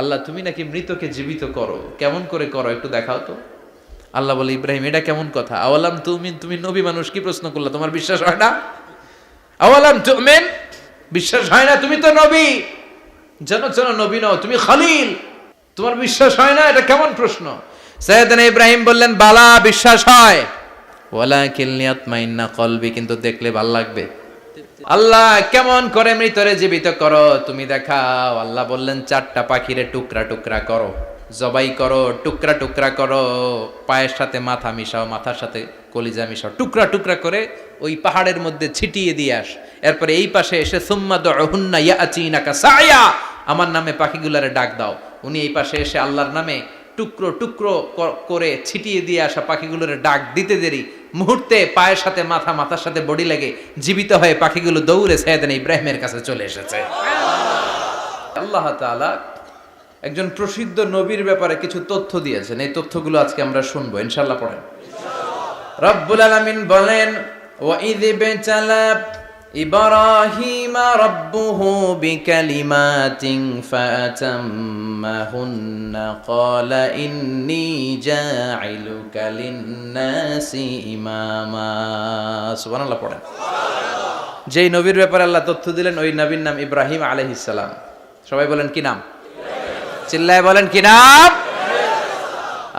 আল্লাহ তুমি নাকি মৃতকে জীবিত করো, কেমন করে করো একটু দেখাও তো। আল্লাহ বলে, ইব্রাহিম এটা কেমন কথা? আওয়ালাম তুমিন, তুমি নবী মানুষ কি প্রশ্ন করলা, তোমার বিশ্বাস হয় না? আওয়ালাম তুমিন, বিশ্বাস হয় না? তুমি তো নবী, জানো নবী নও, তুমি খলিল, তোমার বিশ্বাস হয় না? এটা কেমন প্রশ্ন? সাইয়েদনা ইব্রাহিম বললেন, বালা বিশ্বাস হয়, ওয়ালাকিন লিয়াতমাইন্না কলবি, কিন্তু দেখলে ভাল লাগবে। আল্লাহ কেমন করে মৃতরে জীবিত করো তুমি দেখাও। আল্লাহ বললেন, 4টা পাখিরে টুকরা টুকরা করো, জবাই করো, টুকরা টুকরা করো, পায়ের সাথে মাথা মিশাও, মাথার সাথে কলিজা মিশাও, টুকরা টুকরা করে ওই পাহাড়ের মধ্যে ছিটিয়ে দিয়ে আস। এরপরে এই পাশে এসে সুম্মা দুহুন্না ইয়াতিনাকা সায়া, আমার নামে পাখিগুলারে ডাক দাও। উনি এই পাশে এসে আল্লাহর নামে টুকরো টুকরো করে ছিটিয়ে দিয়ে আসা পাখিগুলোর ডাক দিতে দেরি, মুহূর্তে পায়ের সাথে মাথা, মাথার সাথে বডি লেগে জীবিত হয়ে পাখিগুলো দৌড়ে সাইয়েদনা ইব্রাহিমের কাছে চলে এসেছে। আল্লাহ তাআলা একজন প্রসিদ্ধ নবীর ব্যাপারে কিছু তথ্য দিয়েছেন, এই তথ্যগুলো আজকে আমরা শুনবো ইনশাআল্লাহ। পড়েন। রব্বুল আলামিন বলেন, ওয়া ইয বিতালা ইব্রাহিমা রাব্বুহু বিকালিমাতিন ফাতাম্মাহুন্না ক্বালা ইন্নী জাঈলুকা লিন-নাসি ইমামা। সুবহানাল্লাহ পড়েন। যেই নবীর ব্যাপারে আল্লাহ তথ্য দিলেন ওই নবীর নাম ইব্রাহিম আলাইহিস সালাম। সবাই বলেন কি নাম? চিল্লায় বলেন কি নাম?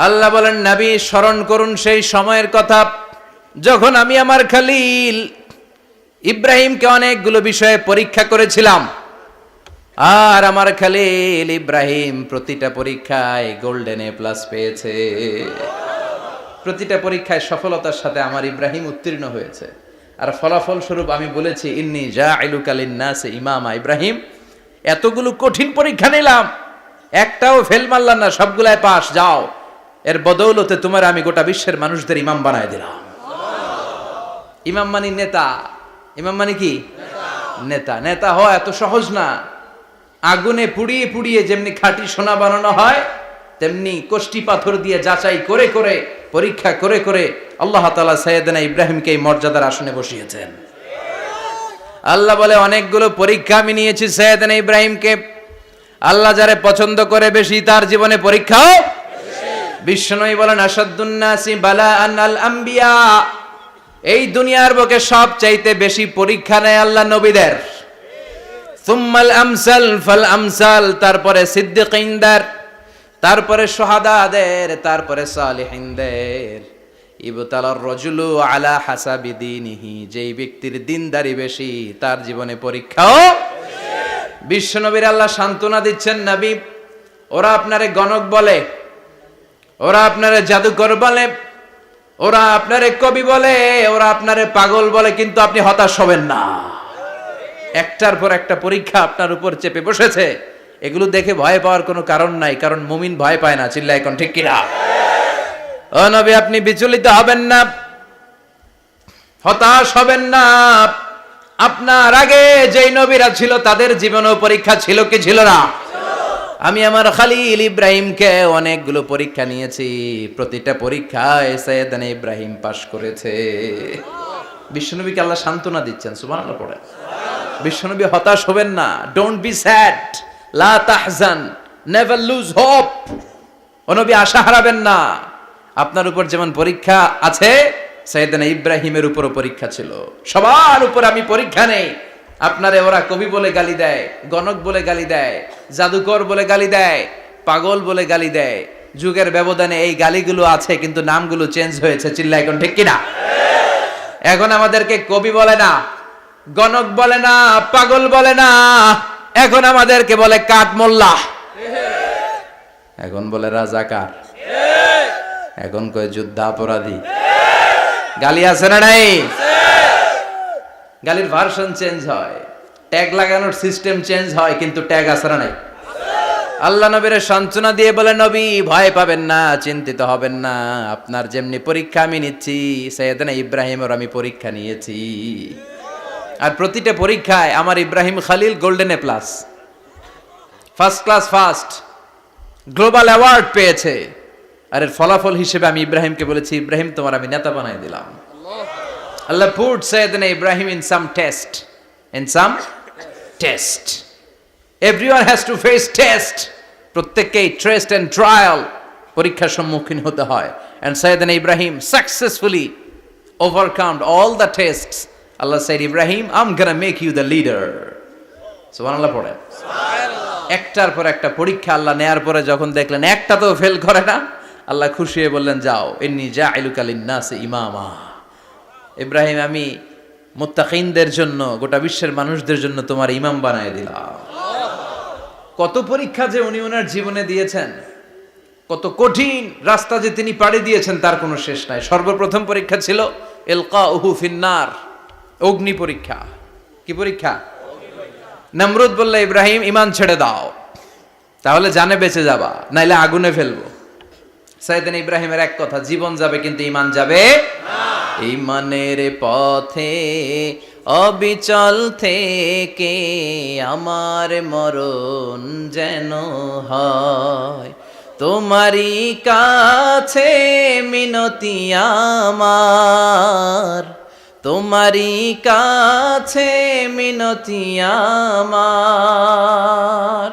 আল্লাহ বলেন, নবী স্মরণ করুন সেই সময়ের কথা যখন আমি আমার খলিল ইব্রাহিমকে অনেকগুলো বিষয়ে পরীক্ষা করেছিলাম, আর আমার খলিল ইব্রাহিম প্রতিটা পরীক্ষায় গোল্ডেন এ প্লাস পেয়েছে। প্রতিটা পরীক্ষায় সফলতার সাথে আমার ইব্রাহিম উত্তীর্ণ হয়েছে। আর ফলাফল স্বরূপ আমি বলেছি, ইন্নী জাঈলুকা লিন-নাসি ইমামা। ইব্রাহিম, এতগুলো কঠিন পরীক্ষা নিলাম, একটাও ফেল মারলাম না, সবগুলাই পাস, যাও। এর বদৌলতে তোমার আমি গোটা বিশ্বের মানুষদের ইমাম বানায় দিলাম। ইমাম মানে নেতা। ইমাম মানে কি? নেতা। নেতা হওয়া এত সহজ না। আগুনে পুড়িয়ে পুড়িয়ে যেমনি খাঁটি সোনা বানানো হয়, তেমনি কষ্টি পাথর দিয়ে যাচাই করে করে, পরীক্ষা করে করে আল্লাহ তাআলা সাইয়েদনা ইব্রাহিমকে এই মর্যাদার আসনে বসিয়েছেন। আল্লাহ বলে, অনেকগুলো পরীক্ষা আমি নিয়েছি সাইয়েদনা ইব্রাহিমকে। আল্লাহ যারে পছন্দ করে বেশি, তার জীবনে পরীক্ষাও বিশ্বনবী বলেন, আসাদ্দুন নাসি বালাআন আল আম্বিয়া। এই দুনিয়ার বুকে সবচাইতে বেশি পরীক্ষা নেয় আল্লাহ নবীদের। সুম্মাল আমসাল ফাল আমসাল, তারপরে সিদ্দিকিনদের, তারপরে শুহাদাদের, তারপরে সালিহিনদের। ইবতালার রাজুলু আলা হাসাবি দীনিহি, যেই ব্যক্তির দিনদারি বেশি তার জীবনে পরীক্ষাও। বিশ্বনবীর আল্লাহ সান্ত্বনা দিচ্ছেন, নবী ওরা আপনারে গণক বলে, ওরা আপনারে জাদুকর বলে, ওরা আপনারে কবি বলে, ওরা আপনারে পাগল বলে, কিন্তু আপনি হতাশ হবেন না। একটার পর একটা পরীক্ষা আপনার উপর চেপে বসেছে, এগুলো দেখে ভয় পাওয়ার কোনো কারণ নাই, কারণ মুমিন ভয় পায় না। চিল্লায় এখন ঠিক কিনা? ও নবী, আপনি বিচলিত হবেন না, হতাশ হবেন না। আপনার আগে যেই নবীরা ছিল তাদের জীবনেও পরীক্ষা ছিল কি ছিল না? আমি আমার খলিল ইব্রাহিমকে অনেকগুলো পরীক্ষা নিয়েছি, প্রতিটা পরীক্ষায় সাইয়েদনা ইব্রাহিম পাশ করেছে। বিশ্বনবীকে আল্লাহ সান্ত্বনা দিচ্ছেন। সুবহানাল্লাহ পড়ে। বিশ্বনবী হতাশ হবেন না। ডোন্ট বি স্যাড, লা তাহজান, নেভার লুজ হোপ। ও নবী আশা হারাবেন না। আপনার উপর যেমন পরীক্ষা আছে, সাইয়েদনা ইব্রাহিমের উপরও পরীক্ষা ছিল। সবার উপর আমি পরীক্ষা নেই। আপনারে ওরা কবি বলে গালি দেয়, গণক বলে গালি দেয়, জাদুকর বলে গালি দেয়, পাগল বলে গালি দেয়। যুগের ব্যবধানে এই গালিগুলো আছে, কিন্তু নামগুলো চেঞ্জ হয়েছে। চিল্লা এখন ঠিক কিনা? এখন আমাদেরকে কবি বলে না, গণক বলে না, পাগল বলে না, এখন আমাদেরকে বলে কাঠ মোল্লা, এখন বলে রাজাকার, এখন কয় যুদ্ধাপরাধী। গালি আছে না নাই? গালির ভার্সন চেঞ্জ হয়, ট্যাগ লাগানোর সিস্টেম চেঞ্জ হয়, কিন্তু ট্যাগ আছে না নাই? আল্লাহ নবীর সান্ত্বনা দিয়ে বলে, নবী ভয় পাবেন না, চিন্তিত হবেন না। আপনার যেমনি পরীক্ষা আমি নিচ্ছি, সাইয়েদনা ইব্রাহিমের আমি পরীক্ষা নিয়েছি। আর প্রতিটা পরীক্ষায় আমার Ibrahim Khalil golden A plus, first class first, global award পেয়েছে। আর এর ফলাফল হিসেবে আমি ইব্রাহিমকে বলেছি, ইব্রাহিম তোমার আমি নেতা বানাই দিলাম। Allah put Sayyidina Ibrahim in some test. In some test. Everyone has to face test. প্রত্যেককেই টেস্ট এন্ড ট্রায়াল, পরীক্ষার সম্মুখীন হতে হয়। And Sayyidna Ibrahim successfully overcome all the tests. Allah said, Ibrahim, I'm gonna make you the leader. সুবহানাল্লাহ পড়েন। একটার পর একটা পরীক্ষা আল্লাহ নেয়ার পরে যখন দেখলেন একটা তো ফেল করে না, আল্লাহ খুশি হয়ে বললেন, যাও, ইন্নী জাইলুকা লিন-নাসি ইমামা। ইব্রাহিম, আমি মুত্তাকিনদের জন্য, গোটা বিশ্বের মানুষদের জন্য তোমার ইমাম বানায় দিলাম। কত পরীক্ষা যে উনি ওনার জীবনে দিয়েছেন, কত কঠিন রাস্তা যে তিনি পাড়ি দিয়েছেন তার কোনো শেষ নাই। সর্বপ্রথম পরীক্ষা ছিল ইলকাউহু ফিন্নার, অগ্নি পরীক্ষা। কি পরীক্ষা? নমরুদ বলল, ইব্রাহিম ঈমান ছেড়ে দাও, তাহলে জানে বেঁচে যাবা, নাইলে আগুনে ফেলবো। সাইয়েদনা ইব্রাহিমের এক কথা, জীবন যাবে কিন্তু ঈমান যাবে না। ঈমানের পথে অবিচল থেকে আমার মরণ যেন হয়, তোমারই কাছে মিনতি আমার, তোমারই কাছে মিনতি আমার।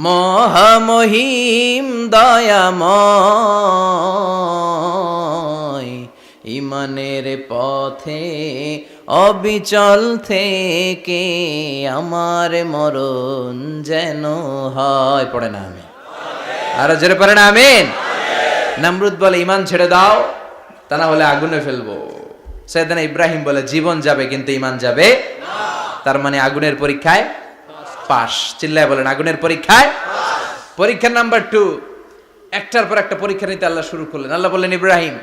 মহামহিম দয়াময়, ঈমানের পথে অবিচল থেকে আমার মরণ যেন হয়। পড়ে না আমি আরো জোরে পড়ে না আমিন। নমরুদ বলে, ঈমান ছেড়ে দাও, তা না হলে আগুনে ফেলবো। সাইয়েদনা ইব্রাহিম বলে, জীবন যাবে কিন্তু ঈমান যাবে না। তার মানে আগুনের পরীক্ষায় পাস। চিল্লায় বলেন, আগুনের পরীক্ষায় পরীক্ষা নাম্বার 2। একটার পর একটা পরীক্ষা নিতে আল্লাহ শুরু করলেন। আল্লাহ বললেন, ইব্রাহিম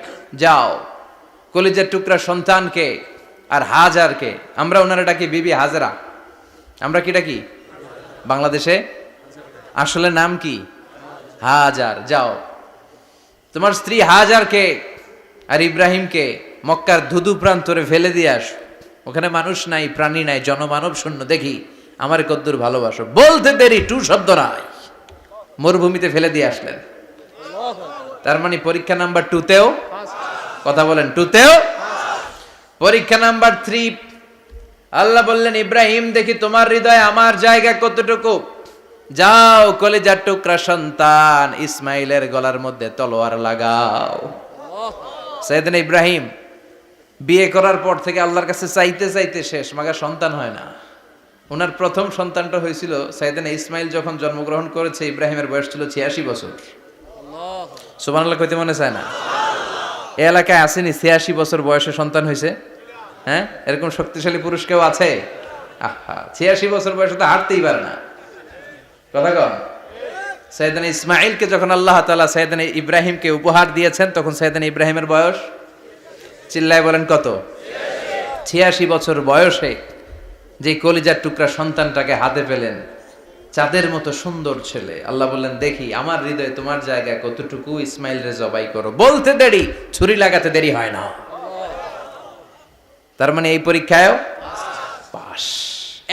যাও, কলিজার টুকরা সন্তানকে আর হাজারকে, আমরা ওনারা ডাকি বিবি হাজরা, আমরা কি ডাকি বাংলাদেশে, আসলে নাম কি হাজার, যাও তোমার স্ত্রী হাজারকে আর ইব্রাহিমকে মক্কার ধুধু প্রান্তরে ফেলে দিয়ে আস। ওখানে মানুষ নাই, প্রাণী নাই, জনমানব শূন্য, দেখি আমার কদ্দুর ভালোবাসো। বলতে দেরি, টু শব্দ নাই, মরুভূমিতে ফেলে দিয়ে আসলেন। তার মানে পরীক্ষা নাম্বার 2তেও, কথা বলেন, 2তেও। পরীক্ষা নাম্বার 3, আল্লাহ বললেন, ইব্রাহিম দেখি তোমার হৃদয়ে আমার জায়গা কতটুকু, যাও কলিজার টুকরা সন্তান ইসমাইলের গলার মধ্যে তলোয়ার লাগাও। সাইয়েদনা ইব্রাহিম বিয়ে করার পর থেকে আল্লাহর কাছে চাইতে চাইতে শেষ, মাগা সন্তান হয় না। ওনার প্রথম সন্তানটা হয়েছিল সাইয়েদনা ইসমাইল যখন জন্মগ্রহণ করেছে, ইব্রাহিমের বয়স ছিল 86 বছর। সুবহানাল্লাহ কইতে মনে চায় না? এই এলাকায় আসেনি 86 বছর বয়সে সন্তান হয়েছে? হ্যাঁ, এরকম শক্তিশালী পুরুষ কেউ আছে? আহা, 86 বছর বয়সে তো হাঁটতেই পারে না। কথা কন। সাইয়েদনা ইসমাইলকে যখন আল্লাহ তাআলা সাইয়েদনা ইব্রাহিমকে উপহার দিয়েছেন, তখন সাইয়েদনা ইব্রাহিমের বয়স, চিল্লায় বলেন কত? 86 বছর বয়সে যে কলিজার টুকরা সন্তানটাকে হাতে পেলেন, চাঁদের মতো সুন্দর ছেলে। আল্লাহ বললেন, দেখি আমার হৃদয়ে তোমার জায়গা কতটুকু, ইসমাইল রে জবাই করো। বলতে দেরি, ছুরি লাগাতে দেরি হয় না। তার মানে এই পরীক্ষায়ও পাস।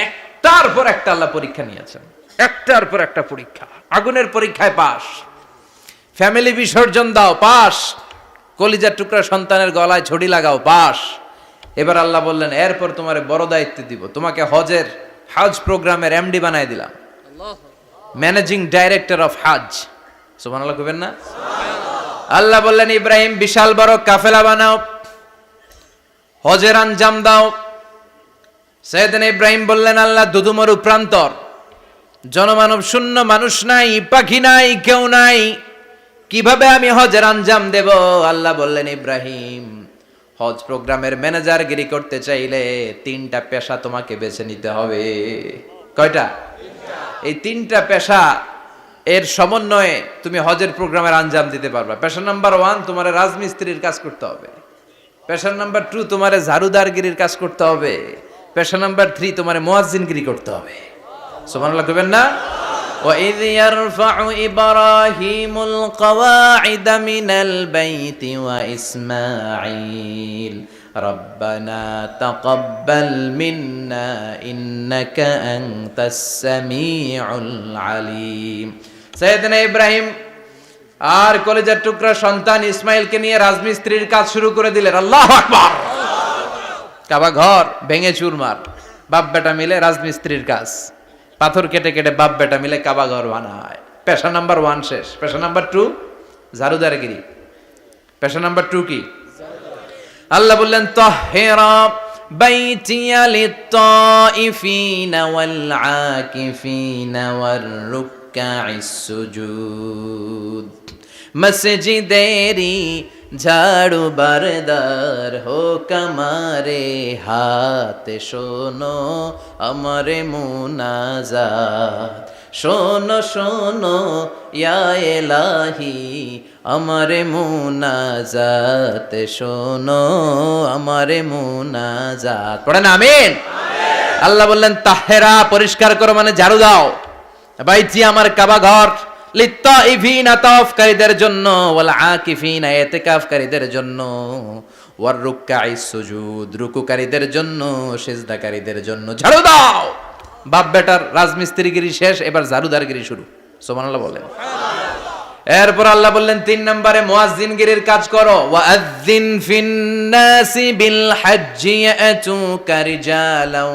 একটার পর একটা আল্লাহ পরীক্ষা নিয়েছেন, একটার পর একটা পরীক্ষা। আগুনের পরীক্ষায় পাস, ফ্যামিলি বিসর্জন দাও, পাস, কলিজার টুকরা সন্তানের গলায় ছড়ি লাগাও, পাস। এবার আল্লাহ বললেন, এরপর তোমার বড় দায়িত্ব দিব, তোমাকে হজ প্রোগ্রামের এমডি বানায় দিলাম, ম্যানেজিং ডাইরেক্টর অফ হজ। সুবহানাল্লাহ কইবেন না? আল্লাহ বললেন, ইব্রাহিম বিশাল বড় কাফেলা বানাও, হজের আঞ্জাম দাও। সাইয়েদনা ইব্রাহিম বললেন, আল্লাহ দুদুমরু প্রান্তর, জনমানব শূন্য, মানুষ নাই, পাখি নাই, কেউ নাই, কিভাবে আমি হজের আঞ্জাম দেব? আল্লাহ বললেন, ইব্রাহিম হজ প্রোগ্রামের ম্যানেজারগিরি করতে চাইলে 3টা পেশা তোমাকে বেছে নিতে হবে। কয়টা? এই 3টা পেশা এর সমন্বয়ে তুমি হজের প্রোগ্রামের আঞ্জাম দিতে পারবা। পেশা নাম্বার 1, তোমার রাজমিস্ত্রির কাজ করতে হবে। পেশা নাম্বার 2, তোমার ঝাড়ুদারগিরির কাজ করতে হবে। পেশা নাম্বার 3, তোমার মুয়াজ্জিনগিরি করতে হবে। সুবহানাল্লাহ কইবেন না? وَإِذْ يَرْفَعُ إِبْرَاهِيمُ الْقَوَاعِدَ مِنَ الْبَيْتِ وَإِسْمَاعِيلُ رَبَّنَا تَقَبَّلْ مِنَّا إِنَّكَ أَنْتَ السَّمِيعُ الْعَلِيمُ। সাইয়েদনা ইব্রাহিম আর কলিজার টুকরা সন্তান ইসমাইলকে নিয়ে রাজমিস্ত্রির কাজ শুরু করে দিলেন। আল্লাহু আকবার! কাবা ঘর ভেঙে চুরমার, বাপ বেটা মিলে রাজমিস্ত্রির কাজ। পাথর কেটে কেটে বাপ বেটা মিলে কাবা ঘর বানায়। পেশা নাম্বার 1 শেষ। পেশা নাম্বার 2 ঝাড়ুদারগিরি। পেশা নাম্বার 2 কি? আল্লাহ বললেন তাহহিরা বাইতিয়া লিত-তাইফিনা ওয়াল আকিফিনা ওয়ার রুকআইস সুজুদ। মসজিদেরি ঝাড়ু বারদার হোক আমারে হাত, শোনো আমারে মুনাজাত। শোনো শোনো ইয়া ইলাহি আমারে মুনাজাত, শোনো আমারে মুনাজাত। পড়েন আমিন। আল্লাহ বললেন তাহেরা পরিষ্কার করো মানে ঝাড়ু দাও, বাইতি আমার কাবা ঘর, লিত্তাইফিনা তাওয়াফকারীদের জন্য, ওয়াল আকিফিনা ইতিকাফকারীদের জন্য, ওয়ার রুকআইস সুজুদ রুকুকারীদের জন্য, সিজদাকারীদের জন্য ঝাড়ু দাও। বাপ বেটার রাজমিস্ত্রিগিরি শেষ, এবার ঝাড়ুদারগিরি শুরু। সুবহানাল্লাহ বলেন। এরপর আল্লাহ বললেন 3 নম্বরে মুয়াজ্জিনগিরির কাজ করো। ওয়াআযিন ফিন-নাসি বিল হজ্জি ইয়াতুকা রিজালাও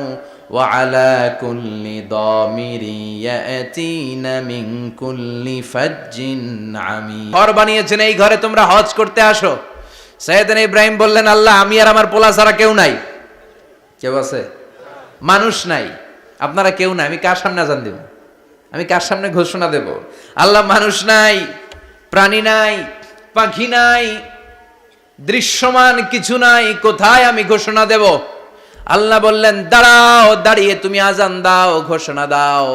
ওয়া আলা কুল্লি দামিরি ইয়াতিনা মিন কুল্লি ফাজ্জিন আমিক। ঘর বানিয়েছেন, এই ঘরে তোমরা হজ করতে আসো। সাইয়েদনা ইব্রাহিম বললেন আল্লাহ আমি আর আমার পোলা ছাড়া কেউ নাই। কেউ আছে? মানুষ নাই, আপনারা কেউ নাই, আমি কার সামনে আযান দেব? আমি কার সামনে ঘোষণা দেব? আল্লাহ মানুষ নাই, প্রাণী নাই, পাখি নাই, দৃশ্যমান কিছু নাই, কোথায় আমি ঘোষণা দেব? আল্লাহ বললেন দাঁড়াও, দাঁড়িয়ে তুমি আজান দাও, ঘোষণা দাও।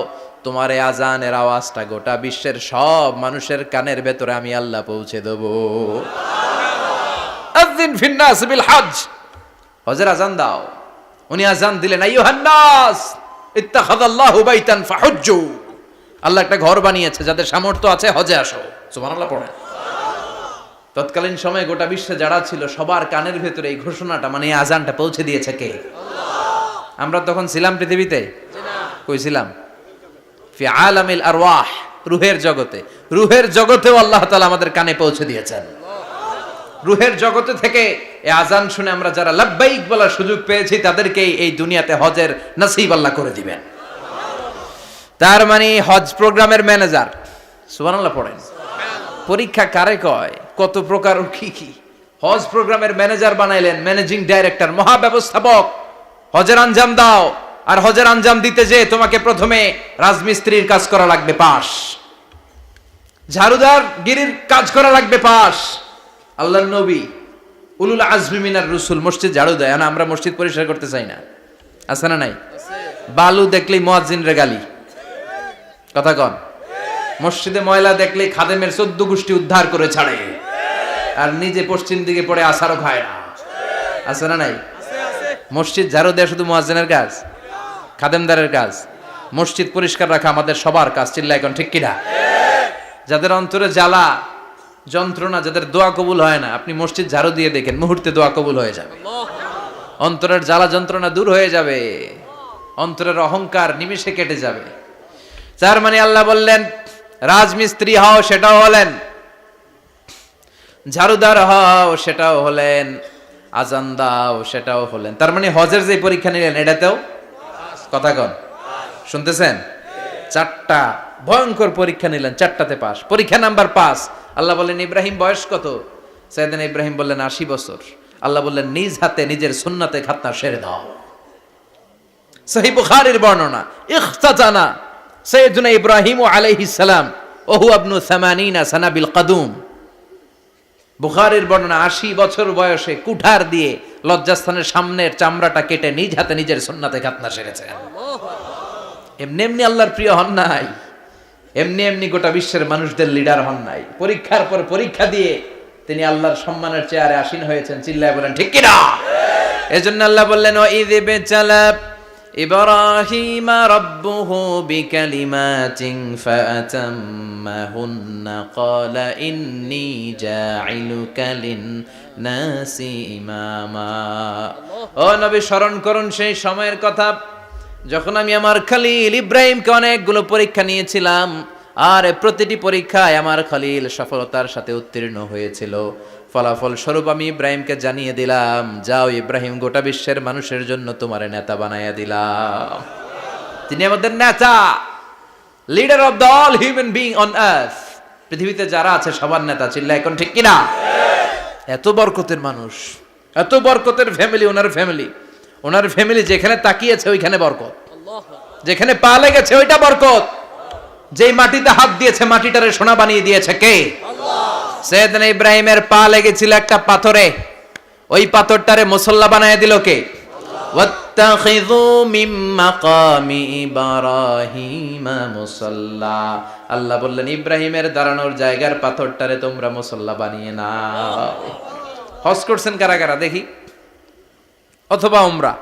তোমার এই আজানের আওয়াজটা গোটা বিশ্বের সব মানুষের কানের ভেতরে আমি আল্লাহ পৌঁছে দেব। আযিন ফিন-নাস বিল হজ, হজের আজান দাও। উনি আজান দিলেন আইয়ুহান নাস ইত্তাখাযাল্লাহু বাইতান ফাহুজ্জু। আল্লাহ একটা ঘর বানিয়েছে, যাদের সামর্থ্য আছে হজে আসো। সুবহানাল্লাহ পড়েন। তৎকালীন সময়ে গোটা বিশ্বে যারা ছিল সবার কানের ভেতরে এই ঘোষণাটা মানে এই আজানটা পৌঁছে দিয়েছে কে? আল্লাহ। আমরা তখন ছিলাম পৃথিবীতে? কই ছিলাম? ফি আলামিল আরওয়াহ, রূহের জগতে। রূহের জগতেও আল্লাহ তাআলা আমাদের কানে পৌঁছে দিয়েছেন। রূহের জগতে থেকে এই আজান শুনে আমরা যারা লাব্বাইক বলার সুযোগ পেয়েছি তাদেরকে এই দুনিয়াতে হজের নসিব আল্লাহ করে দিবেন। তার মানে হজ প্রোগ্রামের ম্যানেজার। সুবহানাল্লাহ পড়েন। পরীক্ষা কারে কয়? কত প্রকার কি কি। হজ প্রোগ্রামের ম্যানেজার বানাইলেন, ম্যানেজিং ডাইরেক্টর, মহাব্যবস্থাপক। হজের আঞ্জাম দাও, আর হজের আঞ্জাম দিতে যে তোমাকে প্রথমে রাজমিস্ত্রির কাজ করা লাগবে পাস, ঝাড়ুদার গিরির কাজ করা লাগবে পাস। আল্লাহর নবী উলুল আজমি মিনার রাসূল মসজিদ ঝাড়ু দেয় না, আমরা মসজিদ পরিষ্কার করতে চাই না, আছে না নাই? বালু দেখলেই মুয়াজ্জিনরে গালি, কথা কন। মসজিদে ময়লা দেখলেই খাদেমের 14 গোষ্ঠী উদ্ধার করে ছাড়ে, আর নিজে পশ্চিম দিকে পড়ে আসারও খায় না, আছে না নাই? মসজিদ ঝাড়ু দেয়া শুধু মুয়াজ্জিনের কাজ? খাদেমদারের কাজ? মসজিদ পরিষ্কার রাখা আমাদের সবার কাজ। চিল্লা এখন ঠিক কিনা? যাদের অন্তরে জ্বালা যন্ত্রণা, যাদের দোয়া কবুল হয় না, আপনি মসজিদ ঝাড়ু দিয়ে দেখেন মুহূর্তে দোয়া কবুল হয়ে যাবে। অন্তরের জ্বালা যন্ত্রণা দূর হয়ে যাবে, অন্তরের অহংকার নিমিষে কেটে যাবে। তার মানে আল্লাহ বললেন রাজমিস্ত্রি হও, সেটাও হলেন, ঝাড়ুদার হও, সেটাও হলেন, আজান দাও, সেটাও হলেন। তার মানে হজের যে পরীক্ষা নিলেন এটাতেও কথা কন, শুনতেছেন? 4টা ভয়ঙ্কর পরীক্ষা নিলেন, 4টাতে পাস। পরীক্ষা নাম্বার 5। আল্লাহ বললেন ইব্রাহিম বয়স কত? সাইয়েদনা ইব্রাহিম বললেন 80 বছর। আল্লাহ বললেন নিজ হাতে নিজের সুন্নাতে খাতনা সেরে দাও। সহিহ বুখারীর বর্ণনা, ইখতাতানা সাইয়েদনা ইব্রাহিম আলাইহিস সালাম ওহু ইবনু 80 সানা বিল কদুম। বুখারীর বর্ণনা 80 বছর বয়সে কুঠার দিয়ে লজ্জাস্থানের সামনের চামড়াটা কেটে নিজ হাতে নিজের সুন্নাতে খাতনা সেরেছেন। এমনি এমনি আল্লাহর প্রিয় হন নাই, এমনি এমনি গোটা বিশ্বের মানুষদের লিডার হন নাই। পরীক্ষার পর পরীক্ষা দিয়ে তিনি আল্লাহর সম্মানের চেয়ারে আসীন হয়েছেন। চিল্লায় বলেন ঠিক কিনা? এজন্য আল্লাহ বললেন ওয়াইয ইবতালা ইব্রাহিমা রাব্বুহু বিকালিমাতিন ফাআতাম্মাহুন্না ক্বালা ইন্নী জাঈলুকা লিন-নাসি ইমামা। ও নবী স্মরণ করুন সেই সময়ের কথা যখন আমি আমার খলিল ইব্রাহিমকে অনেকগুলো পরীক্ষা নিয়েছিলাম, আর প্রতিটি পরীক্ষায় আমার খলিল সফলতার সাথে উত্তীর্ণ হয়েছিল। ফলাফল স্বরূপ আমি ইব্রাহিমকে জানিয়ে দিলাম, যাও ইব্রাহিম, গোটা বিশ্বের মানুষের জন্য তোমার নেতা বানাইয়া দিলাম। তিনি আমাদের নেতা, leader of the all human being on earth. পৃথিবীতে যারা আছে সবার নেতা, চিল্লায় এখন ঠিক কিনা? এত বরকতের মানুষ, এত বরকতের ফ্যামিলি, ওনার ফ্যামিলি যেখানে তাকিয়েছে ওইখানে বরকত, যেখানে পা লেগেছে ওইটা বরকত। যেই মাটিতে হাত দিয়েছে মাটিটারে সোনা বানিয়ে দিয়েছে কে? সৈয়দনা ইব্রাহিমের পা লেগেছিল একটা পাথরে, ওই পাথরটারে মুসল্লা বানায় দিল কে? ওয়াত্তাখিযু মিন মাকামি ইব্রাহিমা মুসাল্লা। আল্লাহ বললেন ইব্রাহিমের দাঁড়ানোর জায়গার পাথরটারে তোমরা মুসল্লা বানিয়ে নাও। হজ করছেন কারা কারা দেখি, অথবা উমরা?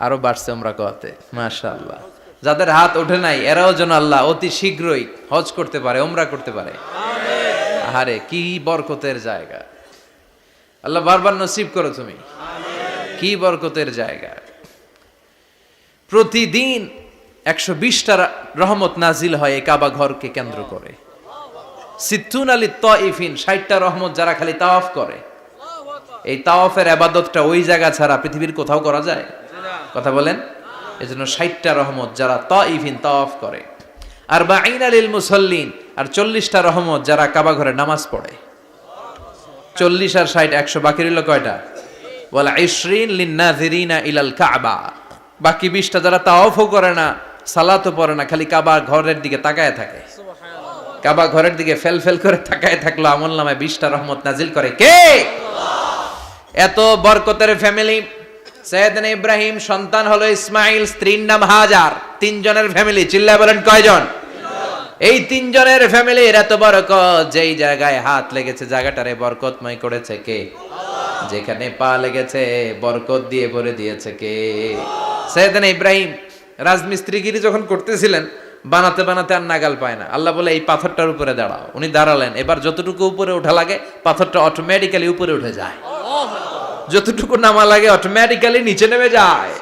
আরো বাড়ছে উমরা করতে, মাশাআল্লাহ। যাদের হাত ওঠে নাই এরাও যেন আল্লাহ অতি শীঘ্রই হজ করতে পারে, উমরা করতে পারে। আহারে কি বরকতের জায়গা, আল্লাহ বারবার নসিব করো তুমি। কি বরকতের জায়গা। প্রতিদিন 120টা রহমত নাজিল হয় এই কাবা ঘরকে কেন্দ্র করে। সিত্তুন আলী তাইফিন, 60টা রহমত যারা খালি তাওয়াফ করে। এই তাওয়াফের ইবাদতটা ওই জায়গা ছাড়া পৃথিবীর কোথাও করা যায়? কথা বলেন। এজন্য 60টা রহমত যারা তাইফিন তাওয়াফ করে। আর বাঈনা লিল মুসাল্লিন, আর 40টা রহমত যারা কাবা ঘরে নামাজ পড়ে। 40 আর 60 100, বাকি রইল কয়টা? ওয়াল 20 লিন-নাযিরিনা ইলাল কাবা। বাকি 20টা যারা তাওয়াফও করে না, সালাতও পড়ে না, খালি কাবা ঘরের দিকে তাকায় থাকে। কাবা ঘরের দিকে ফেল ফেল করে তাকায় থাকলো, আমলনামায় 20টা রহমত নাজিল করে কে? এত বরকতের ফ্যামিলি। সৈয়দনা ইব্রাহিম সন্তান হলো ইসমাইল, স্ত্রীর নাম হাজার। 3 জনের ফ্যামিলি, চিল্লায় বলেন কয়জন? এই 3 জনের ফ্যামিলির এত বরকত, যেই জায়গায় হাত লেগেছে জায়গাটারে বরকতময় করেছে কে? যেখানে পা লেগেছে বরকত দিয়ে ভরে দিয়েছে কে? সৈয়দনা ইব্রাহিম রাজমিস্ত্রিগিরি যখন করতেছিলেন, বানাতে বানাতে আর নাগাল পায় না। আল্লাহ বলে এই পাথরটার উপরে দাঁড়াও। উনি দাঁড়ালেন, এবার যতটুকু উপরে ওঠা লাগে পাথরটা অটোমেটিক্যালি উপরে উঠে যায়, যতটুকু নামা লাগে অটোমেটিক্যালি নিচে নেমে যায়।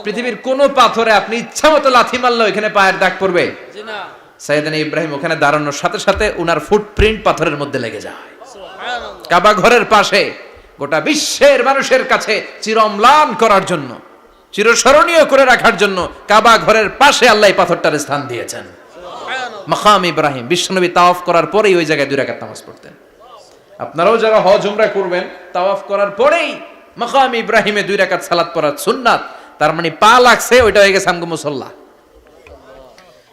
পৃথিবীর কোন পাথরে আপনি ইচ্ছা মতো লাথি মারলে এখানে পায়ের দাগ পড়বে? সৈয়দনা ইব্রাহিম ওখানে দাঁড়ানোর সাথে সাথে উনার ফুটপ্রিন্ট পাথরের মধ্যে লেগে যায়। কাবা ঘরের পাশে গোটা বিশ্বের মানুষের কাছে চিরম্লান করার জন্য, চিরস্মরণীয় করে রাখার জন্য কাবা ঘরের পাশে আল্লাহ এই পাথরটার স্থান দিয়েছেন। মাকাম ইব্রাহিম। বিশ্বনবী তাওয়াফ করার পরেই ওই জায়গায় 2 রাকাত নামাজ পড়তেন। আপনারাও যারা হজ উমরা করবেন, তাওয়াফ করার পরেই মাকাম ইব্রাহিমে 2 রাকাত সালাত পড়া সুন্নাত। তার মানে পা লাগছে, ওইটা হয়ে গেছে আমগো মুসাল্লা।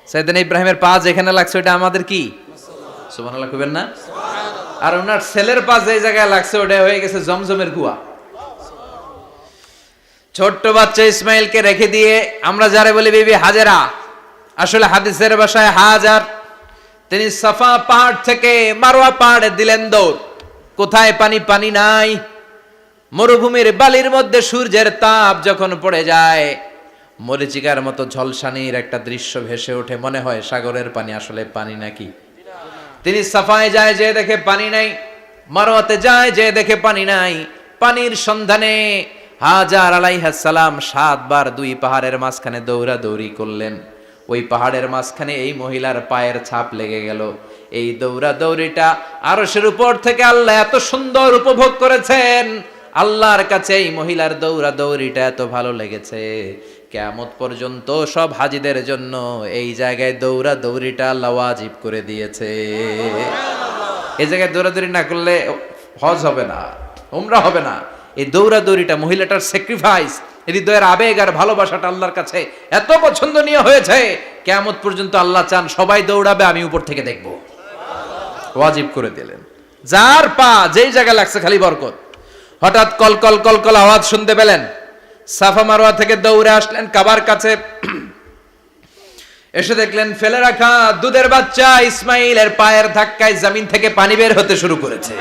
সৈয়দনা ইব্রাহিমের পা যেখানে লাগছে ওইটা আমাদের কি? সুবহানাল্লাহ কইবেন না? আর ওনার ছেলের পা যে জায়গায় লাগছে ওটা হয়ে গেছে জমজমের কুয়া। ছোট্ট বাচ্চা ইসমাইলকে রেখে দিয়ে আমরা যারে বলি বিবি হাজেরা, আসলে হাদিসের ভাষায় হাজার, তিনি সাফা পাহাড় থেকে মারওয়া পাহাড়ে দিলেন দৌড়। কোথায় পানি? পানি নাই। মরুভূমির বালির মধ্যে সূর্যের তাপ যখন পড়ে যায়, মরিচিকার মতো ঝলসানির একটা দৃশ্য ভেসে ওঠে, মনে হয় সাগরের পানি, আসলে পানি নাকি। তিনি সাফায় যায়, যে দেখে পানি নাই। মারওয়াতে যায়, যে দেখে পানি নাই। পানির সন্ধানে হাজার আলাইহিস সালাম 7 বার 2 পাহাড়ের মাঝখানে দৌড়াদৌড়ি করলেন। ওই পাহাড়ের মাঝখানে এই মহিলার পায়ের ছাপ লেগে গেল। এই দৌড়াদৌড়িটা আরশের উপর থেকে আল্লাহ এত সুন্দর উপভোগ করেছেন। আল্লাহর কাছে এই মহিলার দৌড়াদৌড়িটা এত ভালো লেগেছে, কিয়ামত পর্যন্ত সব হাজীদের জন্য এই জায়গায় দৌড়াদৌড়িটা আল্লাহ ওয়াজিব করে দিয়েছে। এই জায়গায় দৌড়াদৌড়ি না করলে হজ হবে না, উমরা হবে না। এই দৌড়াদৌড়িটা, মহিলাটার স্যাক্রিফাইস, হৃদয়ের আবেগ আর ভালোবাসাটা আল্লাহর কাছে এত পছন্দনীয় হয়েছে, কিয়ামত পর্যন্ত আল্লাহ চান সবাই দৌড়াবে, আমি উপর থেকে দেখব। ওয়াজিব করে দিলেন। যার পা যেই জায়গায় লাগছে খালি বরকত। হঠাৎ কল কল কল কল আওয়াজ শুনতে পেলেন। সাফা মারওয়া থেকে দৌড়ে আসলেন কাবার কাছে। এসে দেখলেন ফেলে রাখা দুধের বাচ্চা ইসমাইলের পায়ের ধাক্কায় জমিন থেকে পানি বের হতে শুরু করেছে।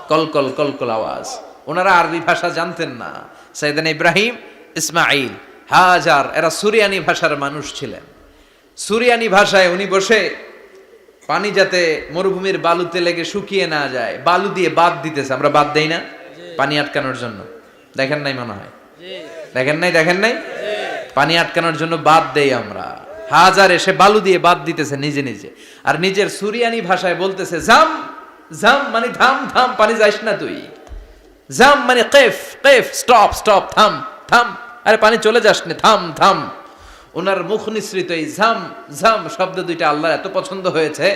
কল কল কল কল আওয়াজ। ওনারা আরবি ভাষা জানতেন না। সাইয়েদনা ইব্রাহিম, ইসমাইল, হাজার এরা সুরিয়ানি ভাষার মানুষ ছিলেন। সুরিয়ানি ভাষায় উনি বসে পানি যাতে মরুভূমির বালুতে লেগে শুকিয়ে না যায়, বালু দিয়ে বাঁধ দিতেছে। আমরা বাঁধ দেই না পানি আটকানোর জন্য? দেখেন নাই মনে হয়? দেখেন নাই? পানি আটকানোর জন্য বাঁধ দেই আমরা। হাজার এসে বালু দিয়ে বাঁধ দিতেছে নিজে নিজে, আর নিজের সুরিয়ানি ভাষায় বলতেছে জাম জাম, মানে থাম থাম, পানি যাইস না তুই। জাম মানে কেফ কেফ, স্টপ স্টপ, থাম থাম, আরে পানি চলে যাস না, থাম থাম। ওনার মুখ নিঃসৃত এই ঝাম ঝাম শব্দ দুইটা আল্লাহর এত পছন্দ হয়েছে,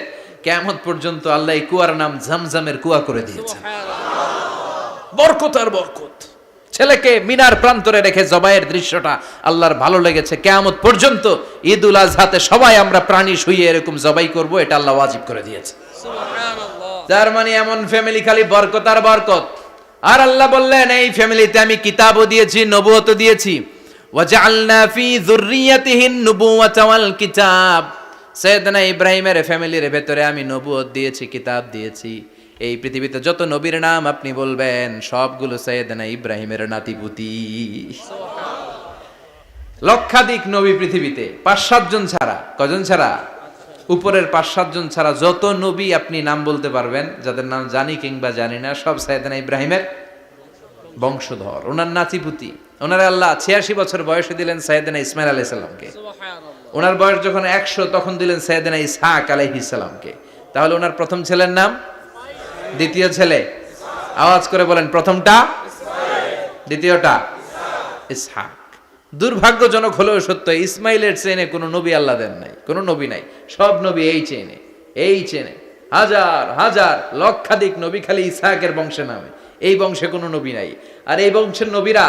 কিয়ামত পর্যন্ত আল্লাহ এই কুয়ার নাম ঝমঝমের কুয়া করে দিয়েছেন। বরকত আর বরকত। ছেলেকে মিনার প্রান্তরে রেখে জবাইয়ের দৃশ্যটা আল্লাহর ভালো লেগেছে। কিয়ামত পর্যন্ত ঈদুল আজহাতে সবাই আমরা প্রাণী শুইয়ে এরকম জবাই করব, এটা আল্লাহ ওয়াজিব করে দিয়েছে। তার মানে এমন ফ্যামিলি খালি বরকত আর বরকত। আর আল্লাহ বললেন এই ফ্যামিলিতে আমি কিতাবও দিয়েছি, নবুয়তও দিয়েছি। ওয়াজআলনা ফি যুররিয়াতিহিন নুবুওয়াতা ওয়াল কিতাব। সাইয়েদনা ইব্রাহিমের ফ্যামিলির ভেতরে আমি নবুয়ত দিয়েছি, কিতাব দিয়েছি। এই পৃথিবীতে যত নবীর নাম আপনি বলবেন সবগুলো সাইয়েদনা ইব্রাহিমের নাতিপুতি। লক্ষাধিক নবী পৃথিবীতে, 5-7 জন ছাড়া। কজন ছাড়া? উপরের 5-7 জন ছাড়া যত নবী আপনি নাম বলতে পারবেন, যাদের নাম জানি কিংবা জানি না, সব সাইয়েদনা ইব্রাহিমের বংশধর, ওনার নাতিপুতি। ওনারা আল্লাহ 86 বছর বয়সে দিলেন সাইয়েদনা ইসমাইল আলাইহিস সালামকে। ওনার বয়স যখন 100 তখন দিলেন সাইয়েদনা ইসহাক আলাইহিস সালামকে। তাহলে ওনার প্রথম ছেলের নাম, দ্বিতীয় ছেলে, আওয়াজ করে বলেন, প্রথমটা দ্বিতীয়টা ইসহাক। দুর্ভাগ্যজনক হলেও সত্য, ইসমাইলের চেনে কোনো নবী আল্লাহ দেন নাই, কোনো নবী নাই। সব নবী এই চেনে, এই চেনে। হাজার হাজার লক্ষাধিক নবী খালি ইসহাকের বংশে নামে, এই বংশে কোনো নবী নাই। আর এই বংশের নবীরা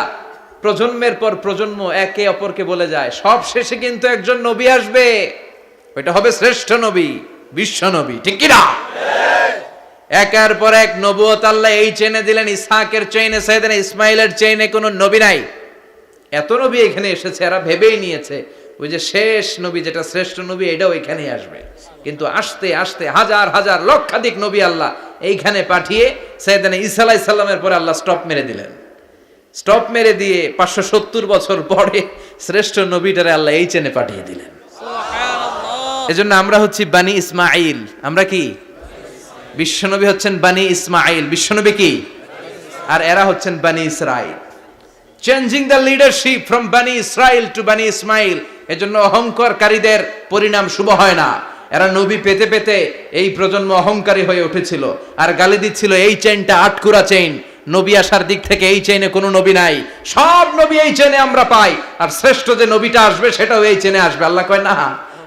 প্রজন্মের পর প্রজন্ম একে অপরকে বলে যায়, সব শেষে কিন্তু একজন নবী আসবে, ওইটা হবে শ্রেষ্ঠ নবী, বিশ্ব নবী। ঠিক কি না? একের পর এক নবুয়ত আল্লাহ এই চেনে দিলেন। ইসহাকের চেইনে, সাইয়েদনা ইসমাইলের চেইনে কোনো নবী নাই। এত নবী এখানে এসেছে, এরা ভেবেই নিয়েছে ওই যে শেষ নবী যেটা শ্রেষ্ঠ নবী এটাও এখানেই আসবে। কিন্তু আস্তে আস্তে হাজার হাজার লক্ষাধিক নবী আল্লাহ এইখানে পাঠিয়ে সাইয়েদনা ঈসা আলাইহিস সালামের পরে আল্লাহ স্টপ মেরে দিলেন। স্টপ মেরে দিয়ে 570 বছর পরে শ্রেষ্ঠ নবীটারে আল্লাহ এই চেনে পাঠিয়ে দিলেন। এজন্য আমরা হচ্ছি বানি ইসমাইল। আমরা কি? বিশ্বনবী হচ্ছেন বানি ইসমাইল। বিশ্বনবী কি? আর এরা হচ্ছেন বানি Israil. Changing the leadership from বানি ইসরাইল টু বানি ইসমাইল। এজন্য অহংকারকারীদের পরিণাম শুভ হয় না। এরা নবী পেতে পেতে এই প্রজন্ম অহংকারী হয়ে উঠেছিল আর গালি দিচ্ছিল এই চেইনটা আটকুরা চেইন, নবী আসার দিক থেকে এই চেইনে কোনো নবী নাই, সব নবী এই চেইনে আমরা পাই, আর শ্রেষ্ঠ যে নবীটা আসবে সেটাও এই চেইনে আসবে। আল্লাহ কয় না,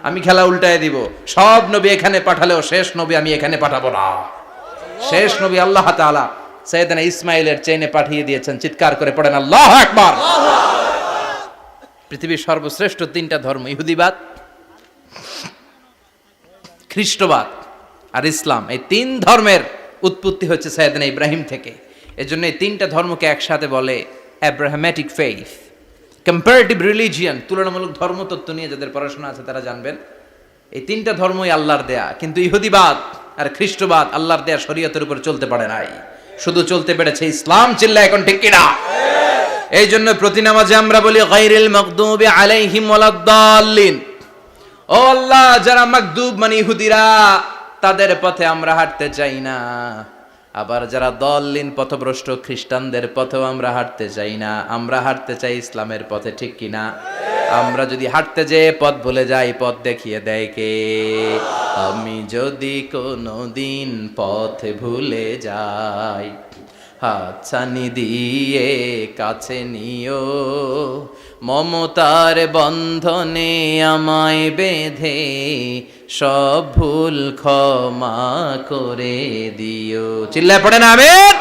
আমি খেলা উল্টায় দিব, সব নবী এখানে পাঠালেও শেষ নবী আমি এখানে পাঠাবো না। শেষ নবী আল্লাহ তাআলা সাইয়েদনা ইসমাইলের চেইনে পাঠিয়ে দিয়েছেন। চিৎকার করে পড়েন আল্লাহু আকবার। পৃথিবীর সর্বশ্রেষ্ঠ 3টা ধর্ম, ইহুদিবাদ, খ্রিস্টবাদ আর ইসলাম, এই 3 ধর্মের উৎপত্তি হচ্ছে সাইয়েদনা ইব্রাহিম থেকে। এজন্য এই 3টা ধর্মকে একসাথে বলে অ্যাব্রাহামেটিক ফেইথ, কম্পারেটিভ রিলিজিয়ান। তুলনামূলক ধর্মতত্ত্ব নিয়ে যাদের পড়াশোনা আছে তারা জানবেন এই 3টা ধর্মই আল্লাহর দেয়া। কিন্তু ইহুদিবাদ আর খ্রিস্টবাদ আল্লাহর দেয়া শরীয়তের উপর চলতে পারে নাই, শুধু চলতে পেরেছে ইসলাম। চিল্লা এখন ঠিক কিনা? এই জন্য প্রতি নামাজে আমরা বলি গায়রিল মাগদুবি আলাইহিম ওয়ালাদ-দাল্লিন। ও আল্লাহ, যারা মাগদুব মানে ইহুদিরা, তাদের পথে আমরা হাঁটতে চাই না। আবার যারা দল্লিন পথভ্রষ্ট খ্রিস্টানদের পথেও আমরা হাঁটতে চাই না, আমরা হাঁটতে চাই ইসলামের পথে। ঠিক কিনা? আমরা যদি হাঁটতে যেয়ে পথ ভুলে যাই, পথ দেখিয়ে দেয় কে? আমি যদি কোনোদিন পথ ভুলে যাই, হাতছানি দিয়ে কাছে নিও, মমতার বন্ধনে আমায় বেঁধে সব ভুল ক্ষমা করে দিও। চিল্লায় পড়েন আমিন।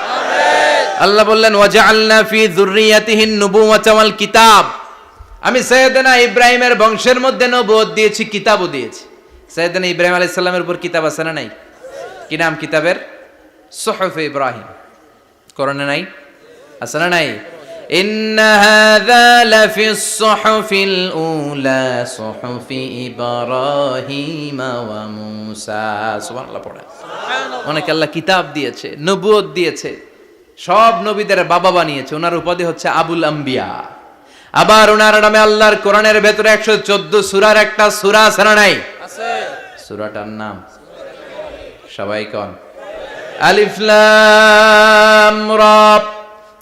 আল্লাহ বললেন ওয়াজআলনা ফি যুররিয়াতিহিন নুবুওয়াতা ওয়াল কিতাব। আমি সাইয়েদনা ইব্রাহিমের বংশের মধ্যে নবুয়ত দিয়েছি, কিতাবও দিয়েছি। সাইয়েদনা ইব্রাহিম আলাইহিস সালামের উপর কিতাব আছে না নাই? কি নাম কিতাবের? সুহুফ ইব্রাহিম। কোরআনে নাই? আছে না নাই? ইন্না হাযা লাফিস সুহুফিল উলা সুহুফি ইব্রাহিম ওয়া মূসা। সুবহানাল্লাহ পড়ে। অনেক আল্লাহ কিতাব দিয়েছে, নবুয়ত দিয়েছে, সব নবীদের বাবা বানিয়েছে। ওনার উপাধি হচ্ছে আবুল আম্বিয়া। আবার ওনার নামে আল্লাহর কোরআনের ভেতরে 114 সূরার একটা সূরা আছে না নাই? আছে। সূরাটার নাম সবাই কোন? আলিফ লাম রা।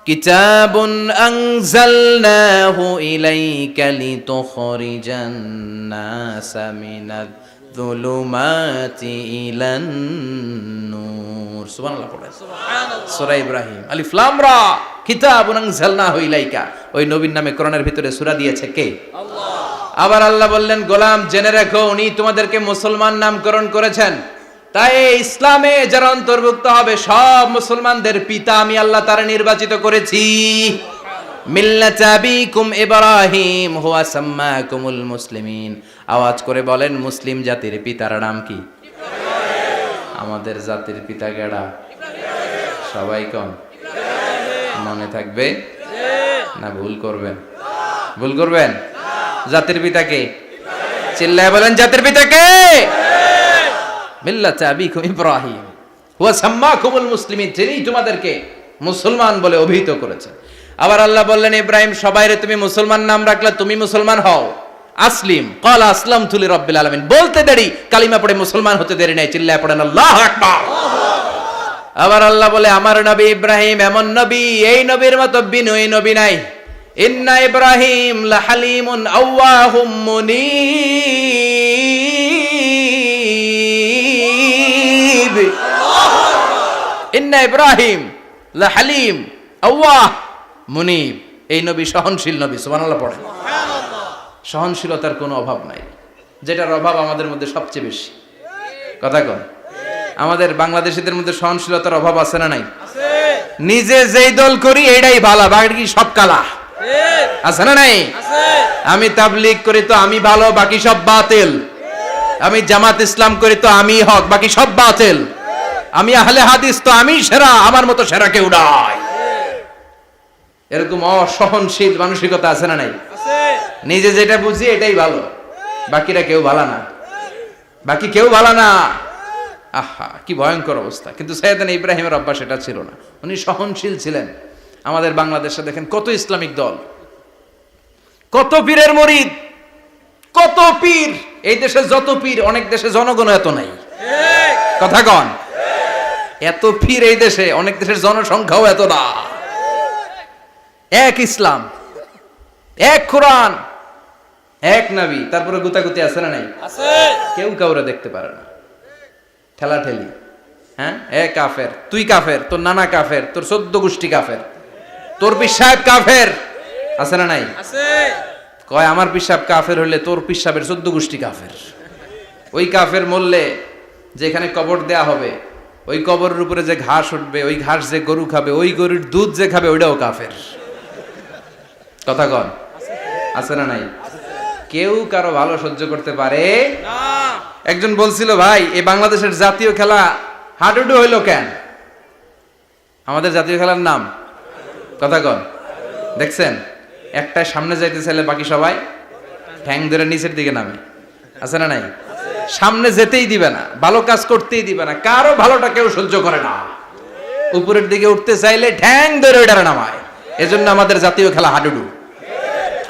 কিতাবুন আনজালনাহু ইলাইকা লিতুখরিজান নাসা মিনাজ যুলুমাতি ইলান নূর। সুবহানাল্লাহ পড়ে। সুবহানাল্লাহ। সূরা ইব্রাহিম। আলিফ লাম রা। কিতাবুন আনজালনাহু ইলাইকা। ওই নবীর নামে কোরআনের ভিতরে সূরা দিয়েছে কে? আল্লাহ। আবার আল্লাহ বললেন, গোলাম জেনে রাখো উনি তোমাদেরকে মুসলমান নামকরণ করেছেন, তাই ইসলামে যারা অন্তর্ভুক্ত হবে সব মুসলমানদের পিতা আমি আল্লাহ তারা নির্বাচিত করেছি। মিল্লাতা আবিকুম ইব্রাহিম হুয়া সাম্মাকুমুল মুসলিমিন। আওয়াজ করে বলেন, মুসলিম জাতির পিতার নাম কি? আমাদের জাতির পিতা কেডা? সবাই কোন? মনে থাকবে না ভুল করবেন? ভুল করবেন? জাতির পিতা কে? চিল্লায় বলেন, জাতির পিতা কে? মিল্লাতা আবিকুম ইব্রাহিম হুয়া সাম্মাকুমুল মুসলিমিন, যিনি তোমাদেরকে মুসলমান বলে অভিহিত করেছেন। আবার আল্লাহ বললেন, ইব্রাহিম সবাইরে তুমি মুসলমান নাম রাখলে, তুমি মুসলমান হও। আসলিম ক্বালা আসলামতু লিরাব্বিল আলামিন, বলতে দেরি, কালিমা পড়ে মুসলমান হতে দেরি নাই। চিল্লায় পড়েন আল্লাহু আকবার। আবার আল্লাহ বলে, আমার নবী ইব্রাহিম এমন নবী, এই নবীর মতো বিনয়ী নবী নাই। ইন্না ইব্রাহিম লাহালিমুন আওয়াহুম মুনীব। ইন্না ইব্রাহিম লাহালিম আওয়াহ মুনীব, এই নবী সহনশীল নবী। সুবহানাল্লাহ পড়েন। সহনশীলতার কোনো অভাব নাই, যেটার অভাব আমাদের মধ্যে সবচেয়ে বেশি। কথা কন, আমাদের বাংলাদেশিদের মধ্যে সহনশীলতার অভাব আছে না নাই? নিজে যেই দল করি এটাই ভালো, বাকি সব কালা। আছে না নাই? আমি তাবলীগ করি তো আমি ভালো, বাকি সব বাতিল। আমি জামাত ইসলাম করি তো আমি হক, বাকি সব বাতিল। আমি আহলে হাদিস তো আমি সেরা, আমার মতো সেরা কেউ নাই। এরকম অসহনশীল মানসিকতা আছে না নাই? নিজে যেটা বুঝি এটাই ভালো, বাকিরা কেউ ভালো না, বাকি কেউ ভালো না। আহা, কি ভয়ঙ্কর অবস্থা। কিন্তু সাইয়েদনা ইব্রাহিমের অভ্যাস এটা ছিল না, উনি সহনশীল ছিলেন। আমাদের বাংলাদেশে দেখেন কত ইসলামিক দল, কত পীরের মুরিদ, কত পীর। এই দেশে যত পীর, অনেক দেশে জনগণ এত নাই। কথা কন, এত পীর এই দেশে, অনেক দেশের জনসংখ্যাও এত না। এক ইসলাম, এক কোরআন, এক নবী, তারপরে গুতাগুতি আছে না নাই? কেউ কাউরে দেখতে পারে না, ঠেলা ঠেলি। হ্যাঁ, এ কাফের, তুই কাফের, তোর নানা কাফের, তোর 14 গোষ্ঠী কাফের, তোর পিসাব কাফের, আছে না নাই? কয় আমার পিসাব কাফের হইলে তোর পিসাবের 14 গোষ্ঠী কাফের। ওই কাফের মরলে যেখানে কবর দেয়া হবে, ওই কবরের উপরে যে ঘাস উঠবে, ওই ঘাস যে গরু খাবে, ওই গরুর দুধ যে খাবে, ওইটাও কাফের। কথা কন, আছে না নাই? কেউ কারো ভালো সহ্য করতে পারে না। একজন বলছিল, ভাই এই বাংলাদেশের জাতীয় খেলা হাডুডু হইলো কেন? আমাদের জাতীয় খেলার নাম, কথা কন, দেখছেন? একটা সামনে যাইতে চাইলে বাকি সবাই ঠ্যাং ধরে নিচের দিকে নামে, আছে না নাই? সামনে যেতেই দিবে না, ভালো কাজ করতেই দিবে না, কারো ভালোটা কেউ সহ্য করে না। উপরের দিকে উঠতে চাইলে ঠ্যাং ধরে ওইটারে নামায়। এজন্য আমাদের জাতীয় খেলা হাডুডু।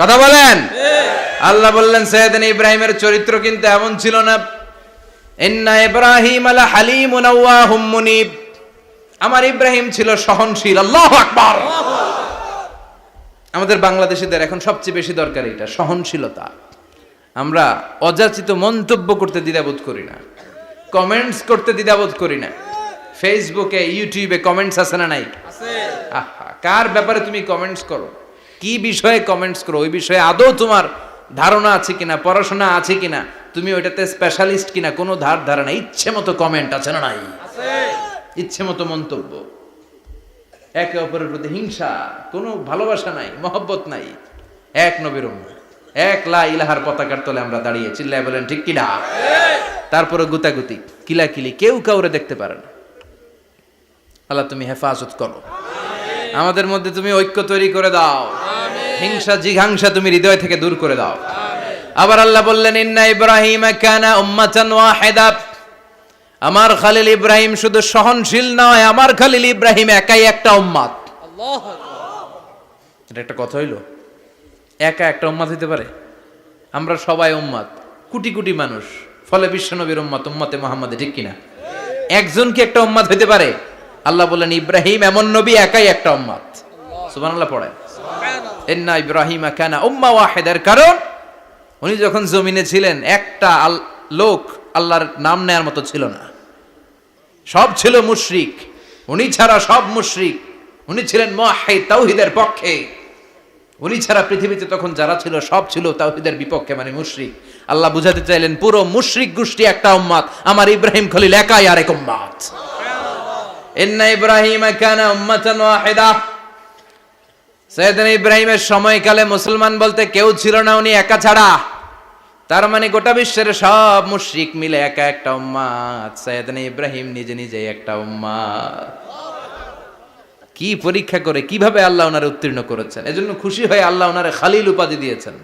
কথা বলেন। আল্লাহ বললেন, সাইয়েদনা ইব্রাহিমের চরিত্র কিন্তু এমন ছিল না। ইন্না ইব্রাহিম লা হালিমুন আওয়াহুম মুনীব, আমার ইব্রাহিম ছিল সহনশীল। আল্লাহু আকবার। আমাদের বাংলাদেশিদের এখন সবচেয়ে বেশি দরকার এটা, সহনশীলতা। আমরা অযাচিত মন্তব্য করতে দ্বিধাবোধ করি না, কমেন্টস করতে দ্বিধাবোধ করি না। ফেসবুকে, ইউটিউবে কমেন্টস আছে না নাই? আহা, কার ব্যাপারে তুমি কমেন্টস করো, কি বিষয়ে কমেন্টস করো, ওই বিষয়ে আদৌ তোমার ধারণা আছে কিনা, পড়াশোনা আছে কিনা, তুমি ওইটাতে স্পেশালিস্ট কিনা, কোনো ধারণা। ইচ্ছে মতো কমেন্ট আছে না নাই? ইচ্ছে মতো মন্তব্য, একে অপরের প্রতি হিংসা, কোনো ভালোবাসা নাই, মহব্বত নাই। এক নবীর উম্মত, এক লা ইলাহার পতাকার তলে আমরা দাঁড়িয়ে, চিল্লায় বলেন ঠিক কিনা? তারপরে গুতাগুতি, কিলাকিলি, কেউ কাউরে দেখতে পারে না। আল্লাহ তুমি হেফাজত করো, আমাদের মধ্যে তুমি ঐক্য তৈরি করে দাও, হিংসা জিঘাংসা তুমি হৃদয় থেকে দূর করে দাও। আবার আল্লাহ বললেন, ইন্না ইব্রাহিম কানা উম্মাতান ওয়াহিদা, আমার খলিল ইব্রাহিম শুধু সহনশীল নয়, আমার খলিল ইব্রাহিম একাই একটা উম্মত। আল্লাহু আকবার। এটা একটা কথা হইলো? একা একটা উম্মত হইতে পারে? আমরা সবাই উম্মত, কোটি কোটি মানুষ, ফলে বিশ্বনবীর উম্মত, উম্মতে মুহাম্মাদে, ঠিক কিনা? একজন কি একটা উম্মত হইতে পারে? আল্লাহ বললেন, ইব্রাহিম এমন নবী, একাই একটা উম্মত। সুবহানাল্লাহ পড়েন। ইন্না ইব্রাহিম কানা উম্মাহ ওয়াহিদার, কারণ উনি যখন জমিনে ছিলেন একটা লোক আল্লাহর নাম নেয়ার মতো ছিল না, সব ছিল মুশরিক, উনি ছাড়া সব মুশরিক। উনি ছিলেন মুওয়াহহিদ, তাওহীদের পক্ষে। উনি ছাড়া পৃথিবীতে তখন যারা ছিল সব ছিল তাওহীদের বিপক্ষে, মানে মুশরিক। আল্লাহ বুঝাতে চাইলেন পুরো মুশরিক গোষ্ঠী একটা উম্মাত, আমার ইব্রাহিম খলিল একাই আরেক উম্মাত। ইন্না ইব্রাহিমা কানা উম্মাতান ওয়াহিদা। সাইয়েদনা ইব্রাহিমের সময়কালে মুসলমান বলতে কেউ ছিল না, উনি একা ছাড়া। তার মানে গোটা বিশ্বের সব মুশরিক মিলে একা একটা উম্মাত, সাইয়েদনা ইব্রাহিম নিজে নিজে একটা উম্মাত। কি পরীক্ষা করে কিভাবে আল্লাহ ওনারে উত্তীর্ণ করেছেন, এজন্য খুশি হয়ে আল্লাহ ওনারে খালিল উপাধি দিয়েছেন।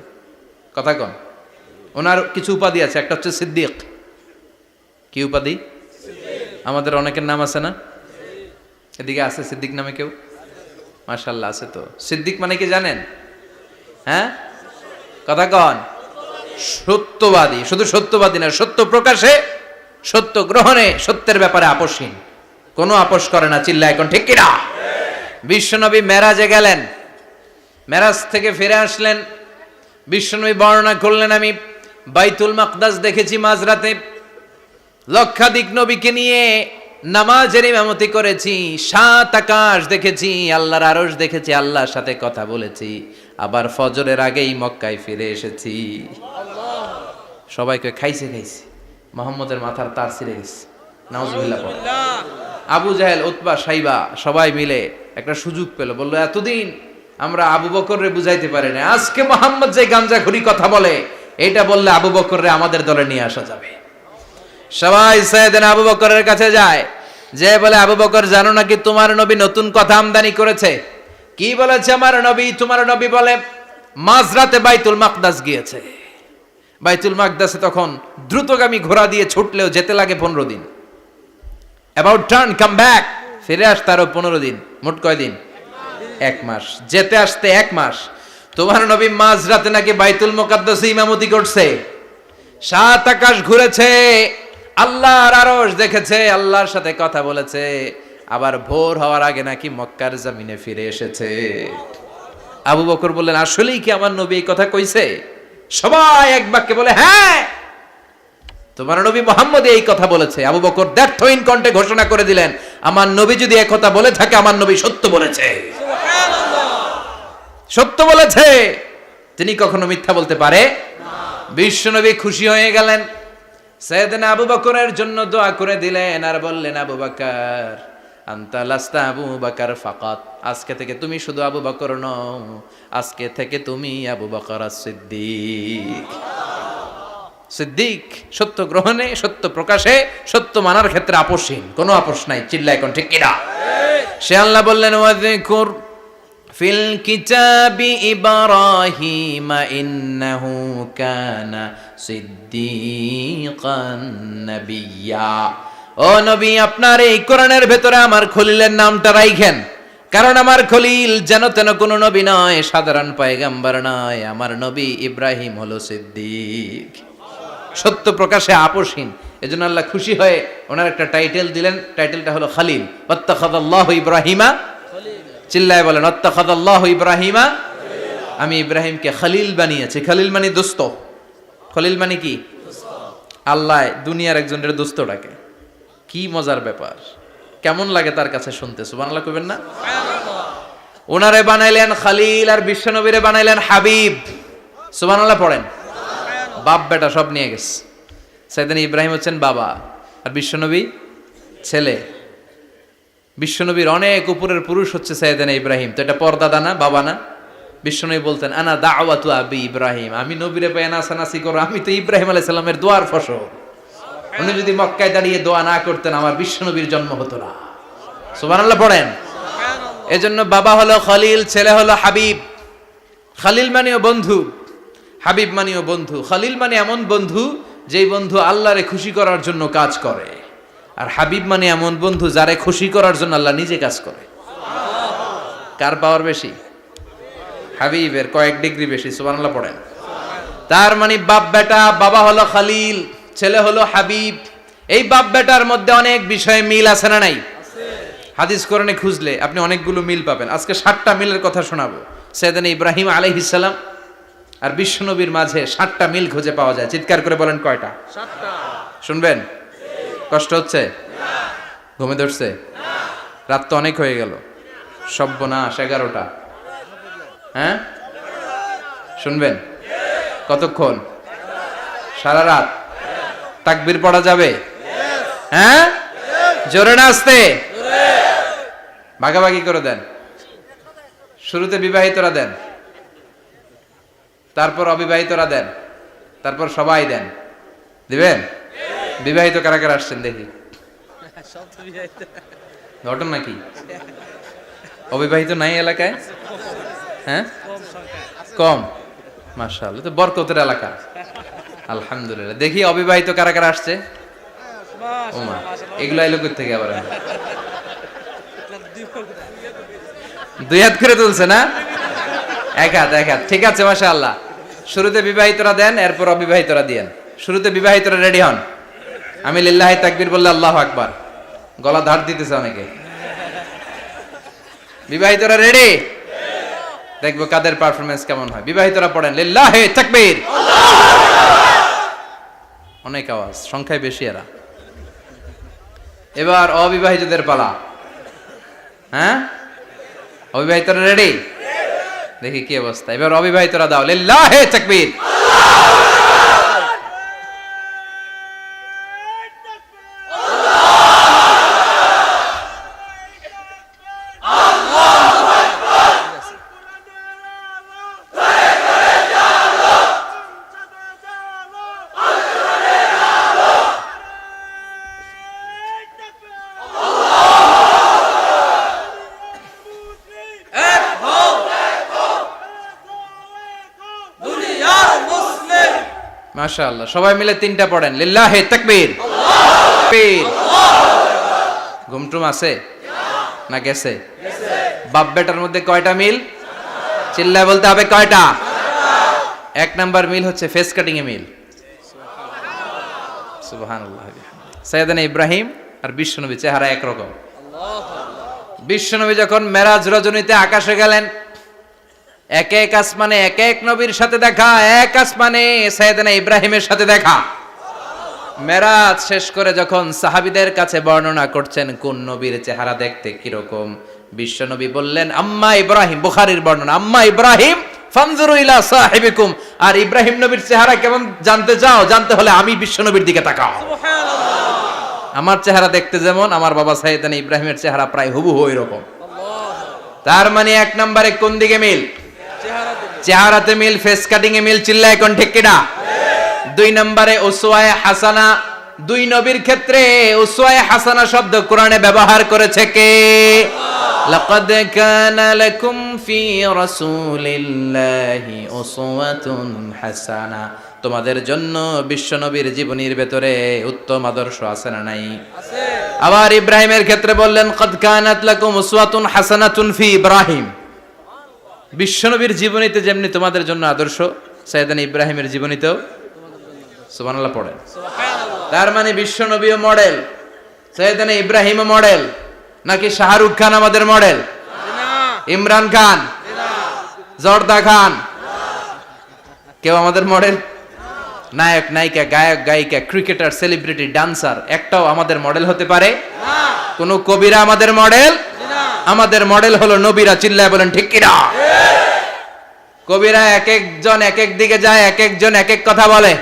কথা কন, ওনার কিছু উপাধি আছে, একটা হচ্ছে সিদ্দিক। কি উপাধি? আমাদের অনেকের নাম আছে না, এদিকে আছে সিদ্দিক নামে কেউ? মাশাআল্লাহ আছে তো। সিদ্দিক মানে কি জানেন? হ্যাঁ কথা কন। সত্যবাদী, শুধু সত্যবাদী না, সত্য প্রকাশে, সত্য গ্রহণে, সত্যের ব্যাপারে আপোষহীন, কোনো আপোষ করে না। চিল্লায় এখন ঠিক কিনা? বিশ্বনবী মেরাজে গেলেন, মেরাজ থেকে ফিরে আসলেন, বিশ্বনবী বর্ণনা করলেন আমি বাইতুল মাকদাস দেখেছি মাঝরাতে, লক্ষাধিক নবীকে নিয়ে নামাজের ইমামতি করেছি, 7 আকাশ দেখেছি, আল্লাহর আরশ দেখেছি, আল্লাহর সাথে কথা বলেছি, আবার ফজরের আগেই মক্কায় ফিরে এসেছি। সবাইকে খাইছে খাইছে, মুহাম্মদের মাথার তার ছিঁড়ে গেছে, নাউজুবিল্লাহ। আবু জাহেল, উতবা, সাইবা সবাই মিলে একটা সুযোগ পেল, বললো এতদিন আমরা আবু বকররে বুঝাইতে পারি না, আজকে মুহাম্মদ যে গাঞ্জাখুরি কথা বলে এটা বললে আবু বকররে আমাদের দলে নিয়ে আসা যাবে। সবাই সাইয়েদনা আবু বকরের কাছে যায়, যে বলে আবু বকর জানো নাকি তোমার নবী নতুন কথা আমদানি করেছে? কি বলেছে আমার নবী? তোমার নবী বলে মাঝরাতে বাইতুল মাকদাস গিয়েছে। বাইতুল মাকদাসে তখন দ্রুতগামী ঘোড়া দিয়ে ছুটলেও যেতে লাগে 15 দিন। অ্যাবাউট টার্ন কাম ব্যাক, ফিরে আসতে আরো 15 দিন, মোট কয় দিন? 1 মাস, যেতে আসতে 1 মাস। তোমার নবী মাঝরাতে নাকি বাইতুল মুকাদ্দাসে ইমামতি করছে, 7 আকাশ ঘুরেছে, আল্লাহর আরশ দেখেছে, আল্লাহর সাথে কথা বলেছে, আবার ভোর হওয়ার আগে নাকি মক্কার জমিনে ফিরে এসেছে। আবু বকর বললেন আসলেই কি আমার নবী এই কথা কইছে? সবাই এক বাক্যে বলে হ্যাঁ, তোমার নবী মুহাম্মদ এই কথা বলেছে। আবু বকর দ্ব্যর্থহীন কণ্ঠে ঘোষণা করে দিলেন, আমার নবী যদি এই কথা বলে থাকে, আমার নবী সত্য বলেছে। সুবহানাল্লাহ, সত্য বলেছে, তিনি কখনো মিথ্যা বলতে পারে না। বিশ্বনবী খুশি হয়ে গেলেন, সাইয়েদনা আবু বকরের জন্য দোয়া করে দিলেন, আর বললেন আবু বকর আনতা লাস্তা আবু বকর ফাকাত, আজকে থেকে তুমি শুধু আবু বকর নও, আজকে থেকে তুমি আবু বকর as-সিদ্দিক। সিদ্দিক সত্য গ্রহণে, সত্য প্রকাশে, সত্য মানার ক্ষেত্রে আপোষহীন, কোনো আপোষ নাই। চিল্লায় কোন ঠিক কিনা? সে আল্লাহ বললেন ওয়াযকুর ফিল কিতাবি ইব্রাহিম ইন্নাহু কানা সিদ্দিকান নাবিয়্যা। ও নবী, আপনার এই কোরআনের ভেতরে আমার খলিলের নামটা রাখেন, কারণ আমার খলিল যেন তেন কোনো নবী নয়, সাধারণ পয়গম্বর নয়, আমার নবী ইব্রাহিম হলো সিদ্দিক, সত্য প্রকাশে আপোষহীন। এজন্য আল্লাহ খুশি হয়ে ওনার একটা টাইটেল দিলেন, টাইটেলটা হলো খালিল। ওয়াত্তাখাযাল্লাহু ইব্রাহিমা, চিল্লায় বলেন ওয়াত্তাখাযাল্লাহু ইব্রাহিমা, আমি ইব্রাহিমকে খালিল বানিয়েছি। খালিল মানে দোস্ত, খলিল মানে কি? আল্লাহ দুনিয়ার একজনের দোস্ত ডাকে, কি মজার ব্যাপার, কেমন লাগে তার কাছে শুনতে? সুবহানাল্লাহ কইবেন না? ওনারে বানাইলেন খালিল, আর বিশ্বনবীরে বানাইলেন হাবিব। সুবহানাল্লাহ পড়েন। বাপ বেটা সব নিয়ে গেছে। সাইয়েদনা ইব্রাহিম হচ্ছেন বাবা, আর বিশ্বনবী ছেলে। বিশ্বনবীর অনেক উপরের পুরুষ হচ্ছে সাইয়েদনা ইব্রাহিম, তো এটা পরদাদা না, বাবা না? বিশ্বনবী বলতেন আনা দাওয়াতু আবি ইব্রাহিম, আমি নবীরে পেয়ে নাসানাসি করো, আমি তো ইব্রাহিম আলাইহিস সালামের দোয়ার ফসল। উনি যদি মক্কায় দাঁড়িয়ে দোয়া না করতেন, আমার বিশ্বনবীর জন্ম হতো না। সুবহানাল্লাহ পড়েন। এজন্য বাবা হলো খলিল, ছেলে হলো হাবিব। খালিল মানেও বন্ধু, হাবিব মানেও বন্ধু। খালিল মানে এমন বন্ধু যেই বন্ধু আল্লাহরে খুশি করার জন্য কাজ করে, আর হাবিব মানে এমন বন্ধু যারে খুশি করার জন্য আল্লাহ নিজে কাজ করে। কার পাওয়ার বেশি? হাবিবের কয়েক ডিগ্রি বেশি। সুবহানাল্লাহ পড়েন। তার মানে বাপ বেটা, বাবা হলো খালিল, ছেলে হলো হাবিব। এই বাপ বেটার মধ্যে অনেক বিষয়ে মিল আছে না নাই? হাদিস কোরআনে খুঁজলে আপনি অনেকগুলো মিল পাবেন। আজকে 7টা মিলের কথা শোনাবো। সাইয়েদনা ইব্রাহিম আলাইহিস সালাম আর বিশ্বনবীর মাঝে 7টা মিল খুঁজে পাওয়া যায়। চিৎকার করে বলেন কয়টা? 7টা। শুনবেন? কষ্ট হচ্ছে? না। ঘুমে ধরছে? না। রাত তো অনেক হয়ে গেল। সর্বনাশ, 11টা। হ্যাঁ শুনবেন? কতক্ষণ? সারা রাত? তাকবীর পড়া যাবে? হ্যাঁ, জোরে না আস্তে? ভাগাভাগি করে দেন। শুরুতে বিবাহিতরা দেন, তারপর অবিবাহিতরা দেন, তারপর সবাই দেন। দিবেন? বিবাহিত কারা কারা আসছেন দেখি? ঘটনা কি? অবিবাহিত নাই এলাকায়? হ্যাঁ, কম। মাশাআল্লাহ, তো বরকতের এলাকা। আলহামদুলিল্লাহ। দেখি অবিবাহিত কারা কারা আসছে? ওমা, এগুলো এলো কই থেকে আবার? দুই হাত করে তুলছে না? এক হাত, এক হাত। ঠিক আছে, মাশাআল্লাহ। শুরুতে বিবাহিতরা দেন, এরপর অবিবাহিতরা দিয়েন। শুরুতে বিবাহিতরা রেডি হন। আমি লিল্লাহি তাকবীর বললে আল্লাহু আকবার। গলা ধার দিতেছে অনেকে। বিবাহিতরা রেডি? দেখবো কাদের পারফরমেন্স কেমন হয়। বিবাহিতরা পড়েন লিল্লাহি তাকবীর। অনেক আওয়াজ, সংখ্যায় বেশি এরা। এবার অবিবাহিতদের পালা। হ্যাঁ, অবিবাহিতরা রেডি? দেখি কি অবস্থা। এবার অবিবাহিতরা দাও লিল্লাহি তাকবীর। মাশাআল্লাহ, সবাই মিলে তিনটা পড়েন লিল্লাহি তাকবীর। ঘুমটুম আছে না গেছে? বাপ বেটার মধ্যে কয়টা মিল? চিল্লায় বলতে হবে কয়টা? এক নাম্বার মিল হচ্ছে ফেস কাটিং এ মিল। সুবহানাল্লাহ। সাইয়েদনা ইব্রাহিম আর বিশ্বনবী চেহারা একরকম। বিশ্বনবী যখন মেরাজ রজনীতে আকাশে গেলেন, এক এক আসমানে এক এক নবীর সাথে দেখা, এক আসমানে সাইয়েদনা ইব্রাহিমের সাথে দেখা। মেরাজ শেষ করে যখন সাহাবীদের কাছে বর্ণনা করছেন কোন নবীর চেহারা দেখতে কিরকম, বিশ্বনবী বললেন আম্মা ইব্রাহিম। বুখারীর বর্ণনা, আম্মা ইব্রাহিম ফানজুরু ইলা সাহিবিকুম। আর ইব্রাহিম নবীর চেহারা কেমন জানতে চাও? জানতে হলে আমি বিশ্বনবীর দিকে তাকাও। সুবহানাল্লাহ। আমার চেহারা দেখতে যেমন, আমার বাবা সাইয়েদনা ইব্রাহিমের চেহারা প্রায় হুবহু এরকম। তার মানে এক নম্বরে কোন দিকে মিল? চেহারাতে মিল, ফেস কাটিং এ মিল। চিল্লায় কোন ঠিক কিনা? দুই নম্বরে উসওয়ায়ে হাসানা। দুই নবীর ক্ষেত্রে উসওয়ায়ে হাসানা শব্দ কোরআনে ব্যবহার করেছে কে? লাকাদ কানা লাকুম ফি রাসূলিল্লাহি উসওয়াতুন হাসানা। তোমাদের জন্য বিশ্বনবীর জীবনীর ভেতরে উত্তম আদর্শ আছে না নাই? আছে। আবার ইব্রাহিমের ক্ষেত্রে বললেন কাদ কানাত লাকুম উসওয়াতুন হাসানাতুন ফি ইব্রাহিম। বিশ্বনবীর জীবনীতে যেমনি তোমাদের জন্য আদর্শ, সাইয়েদনা ইব্রাহিমের জীবনীতেও। সুবহানাল্লাহ পড়েন। সুবহানাল্লাহ। তার মানে বিশ্বনবীও মডেল, সাইয়েদনা ইব্রাহিমও মডেল। নাকি শাহরুখ খান আমাদের মডেল? না। ইমরান খান? না। জর্দা খান? না। কেউ আমাদের মডেল? নায়ক নায়িকা, গায়ক গায়িকা, ক্রিকেটার, সেলিব্রিটি, ডান্সার একটাও আমাদের মডেল হতে পারে না। কোন কবিরা আমাদের মডেল? আমাদের মডেল হলো নবীরা। চিল্লায় বলেন ঠিক কিনা? কবিরা এক একজন এক এক দিকে যায়, এক একজন এক এক কথা বলে।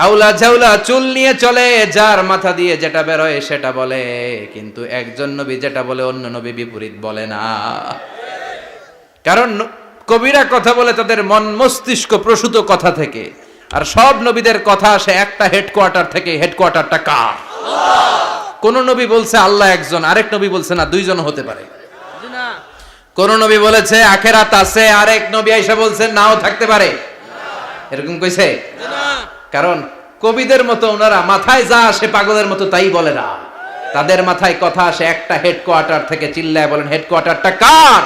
আউলা ঝাউলা চুল নিয়ে চলে, যার মাথা দিয়ে যেটা বের হয় সেটা বলে। কিন্তু একজন নবী যেটা বলে অন্য নবী বিপরীত বলে না। কারণ কবিরা কথা বলে তাদের মন মস্তিষ্ক প্রসূত কথা থেকে, আর সব নবীদের কথা আসে একটা হেডকোয়ার্টার থেকে। হেডকোয়ার্টারটা কার? কোন নবী বলছে আল্লাহ একজন, আরেক নবী বলছে না দুইজন হতে পারে। কোন নবী বলেছে আখিরাত আছে, আরেক নবী আয়েশা বলছেন নাও থাকতে পারে। এরকম কইছে? কারণ কবিদের মতো ওনারা মাথায় যা আসে পাগলের মতো তাই বলে না। তাদের মাথায় কথা আসে একটা হেডকোয়ার্টার থেকে। চিল্লায় বলেন হেডকোয়ার্টারটা কার?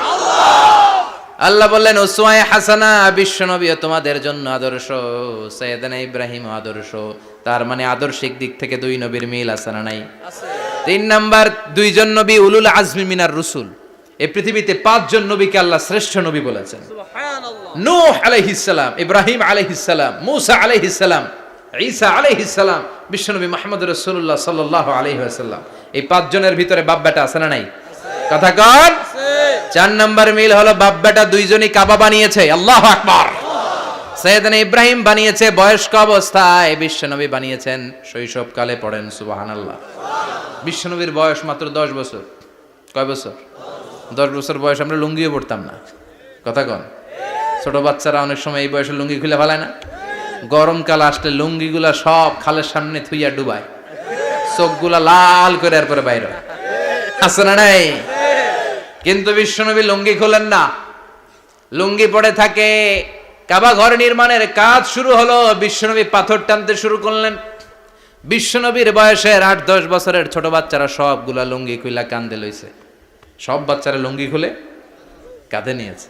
আল্লাহ বললেন উসওয়ায়ে হাসানা। বিশ্বনবী তোমাদের জন্য আদর্শ, সাইয়েদনা ইব্রাহিম আদর্শ। তার মানে আদর্শিক দিক থেকে দুই নবীর মিল আছে না নাই? আছে। তিন নাম্বার, দুইজন নবী উলুল আজমি মিনার রুসুল। এই পৃথিবীতে পাঁচজন নবীকে আল্লাহ শ্রেষ্ঠ নবী বলেছেন। সুবহানাল্লাহ। নূহ আলাইহিস সালাম, ইব্রাহিম আলাইহিস সালাম, মূসা আলাইহিস সালাম, ঈসা আলাইহিস সালাম, বিশ্বনবী মুহাম্মদ রাসূলুল্লাহ সাল্লাল্লাহু আলাইহি ওয়াসাল্লাম। এই পাঁচজনের ভিতরে বাপ বেটা আছে না নাই? কথা কন। চার নাম্বার মিল হলো বাপ বেটা দুইজনই কাবা বানিয়েছে। আল্লাহু আকবার। সাইয়েদনা ইব্রাহিম বানিয়েছে বয়স্ক অবস্থায়, বিশ্বনবী বানিয়েছেন শৈশবকালে। পড়েন সুবহানাল্লাহ। বিশ্বনবীর বয়স মাত্র 10 বছর। কয় বছর? 10 বছর বয়স আমরা লুঙ্গিও পড়তাম না। কথা কন। ছোট বাচ্চারা অনেক সময় এই বয়সে লুঙ্গি খুলে ফেলায় না? গরমকাল আসলে লুঙ্গিগুলা সব খালের সামনে থুইয়া ডুবায়, চোখগুলা লাল করে এরপরে বাইরে আছে না নাই? কিন্তু বিশ্বনবী লুঙ্গি খোলেন না, লুঙ্গি পড়ে থাকে। কাবা ঘর নির্মাণের কাজ শুরু হলো, বিশ্বনবী পাথর টানতে শুরু করলেন। বিশ্বনবীর বয়সের 8-10 বছরের ছোট বাচ্চারা সবগুলা লুঙ্গি খুইলা কাঁধে লইছে। সব বাচ্চারা লুঙ্গি খুলে কাঁধে নিয়েছে,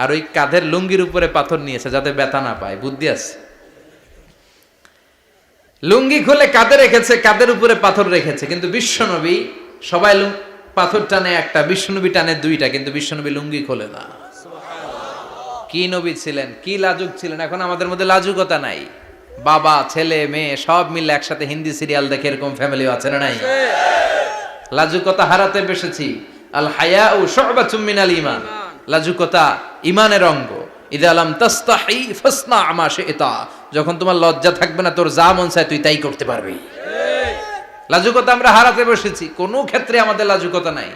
আর ওই কাঁধের লুঙ্গির উপরে পাথর নিয়েছে যাতে ব্যথা না পায়। বুদ্ধি আছে। লুঙ্গি খুলে কাঁধে রেখেছে, কাঁধের উপরে পাথর রেখেছে। কিন্তু বিশ্বনবী, সবাই পাথর টানে একটা, বিশ্বনবী টানে দুইটা, কিন্তু বিশ্বনবী লুঙ্গি খোলে না। কি নবী ছিলেন, কি লাজুক ছিলেন। এখন আমাদের মধ্যে লাজুকতা নাই। বাবা ছেলে মেয়ে সব মিলে একসাথে হিন্দি সিরিয়াল দেখে, এরকম ফ্যামিলিও আছে না নাই? লাজুকতা হারাতে বসেছি। আল হায়াউ শু'বাতুম মিনাল ঈমান। লাজুকতা ঈমানের অঙ্গ। ইযা লাম তাস্তাহি ফাসনা মা শি'তা। যখন তোমার লজ্জা থাকবে না, তোর যা মন চায় তুই তাই করতে পারবি। লাজুকতা আমরা হারাতে বসেছি, কোনো ক্ষেত্রে আমাদের লাজুকতা নাই।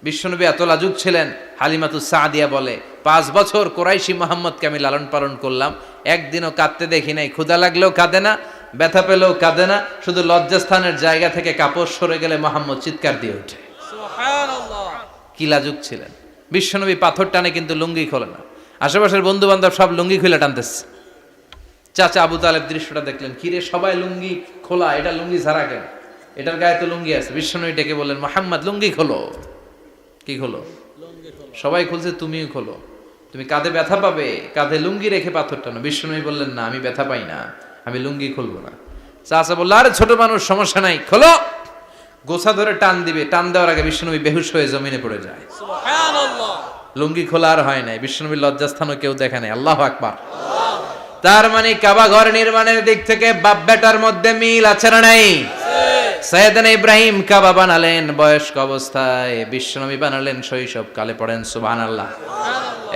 বিশ্বনবী এত লাজুক ছিলেন, হালিমাতুস সাদিয়া বলে 5 বছর কুরাইশি মুহাম্মদকে আমি লালন পালন করলাম, একদিনও কাঁদতে দেখি নাই। ক্ষুধা লাগলেও কাঁদে না, ব্যথা পেলেও কাঁদে না, শুধু লজ্জাস্থানের জায়গা থেকে কাপড় সরে গেলে মুহাম্মদ চিৎকার দিয়ে ওঠে। সুবহানাল্লাহ। কি লাজুক ছিলেন বিশ্বনবী। পাথর টানে কিন্তু লুঙ্গি খোলে না। আশেপাশের বন্ধু বান্ধব সব লুঙ্গি খুলে টানতেছে। চাচা আবু তালেব দৃশ্যটা দেখলেন, কিরে সবাই লুঙ্গি খোলা, এটা লুঙ্গি ছাড়া কেন? এটার গায়ে তো লুঙ্গি আছে। বিশ্বনবী ডেকে বললেন, মুহাম্মদ লুঙ্গি খোলো। কি খোলো? সবাই খুলছে, তুমিও খোলো। তুমি কাঁধে ব্যথা পাবে, কাঁধে লুঙ্গি রেখে পাথর টানো। বিশ্বনবী বললেন, না আমি ব্যথা পাই না, আমি লুঙ্গি খুলবো না। চাচা বলল, আরে ছোট মানুষ, সমস্যা নাই, খোলো। গোছা ধরে টান দিবে, টান দেওয়ার আগে বিশ্বনবী বেহুশ হয়ে জমিনে পড়ে যায়। সুবহানাল্লাহ। লুঙ্গি খোলা আর হয় নাই। বিশ্বনবীর লজ্জাস্থানও কেউ দেখে নাই। আল্লাহু আকবার। তার মানে কাবা ঘর নির্মাণের দিক থেকে বাপ বেটার মধ্যে মিল আছে না নাই? সাইয়েদনা ইব্রাহিম কাবা বানালেন বয়স্ক অবস্থায়, বিশ্বনবী বানালেন শৈশবকালে। পড়েন সুবহানাল্লাহ।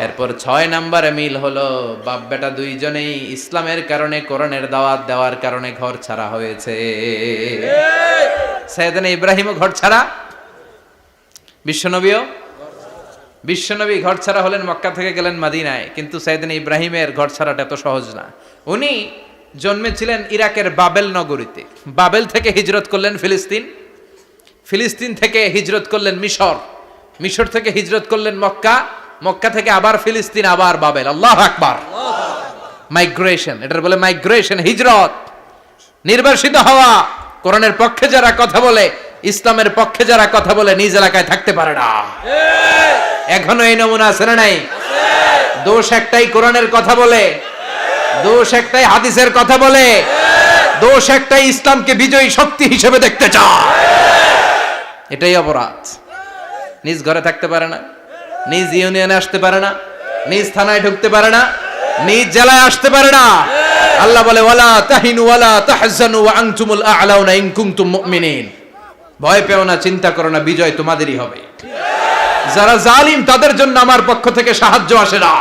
এরপর 6 নম্বরে মিল হলো, বাপ বেটা দুইজনেই ইসলামের কারণে, কোরআনের দাওয়াত দেওয়ার কারণে ঘর ছাড়া হয়েছে। সাইয়েদনা ইব্রাহিমও ঘর ছাড়া, বিশ্বনবীও। বিশ্বনবী ঘর ছাড়া হলেন, মক্কা থেকে গেলেন মদিনায়। কিন্তু সাইয়েদনা ইব্রাহিমের ঘর ছাড়াটা এত সহজ না। উনি জন্মেছিলেন ইরাকের বাবেল নগরীতে। বাবেল থেকে হিজরত করলেন ফিলিস্তিন, ফিলিস্তিন থেকে হিজরত করলেন মিশর, মিশর থেকে হিজরত করলেন মক্কা, মক্কা থেকে আবার ফিলিস্তিন, আবার বাবেল। আল্লাহু আকবার। মাইগ্রেশন, এটার বলে মাইগ্রেশন, হিজরত। নির্বাসিত হওয়া। কোরআনের পক্ষে যারা কথা বলে, ইসলামের পক্ষে যারা কথা বলে, নিজ এলাকায় থাকতে পারে না। এখনো এই নমুনা আছে না নাই? দোষ একটাই, কোরআনের কথা বলে। দোষ একটাই, হাদিসের কথা বলে। দোষ একটাই, ইসলামকে বিজয়ী শক্তি হিসেবে দেখতে চায়। এটাই অপরাধ। নিজ ঘরে থাকতে পারে না, নিজ ইউনিয়নে আসতে পারে না, নিজ থানায় ঢুকতে পারে না, নিজ জেলায় আসতে পারে না। আল্লাহ বলে, ওয়ালা তাহিনু ওয়ালা তাহজানু ওয়া আনতুমুল আ'লাউনা ইন কুনতুম মুমিনিন। ভয় পেও না, চিন্তা করো না, বিজয় তোমাদেরই হবে। যারা জালিম তাদের জন্য আমার পক্ষ থেকে সাহায্য আসে না।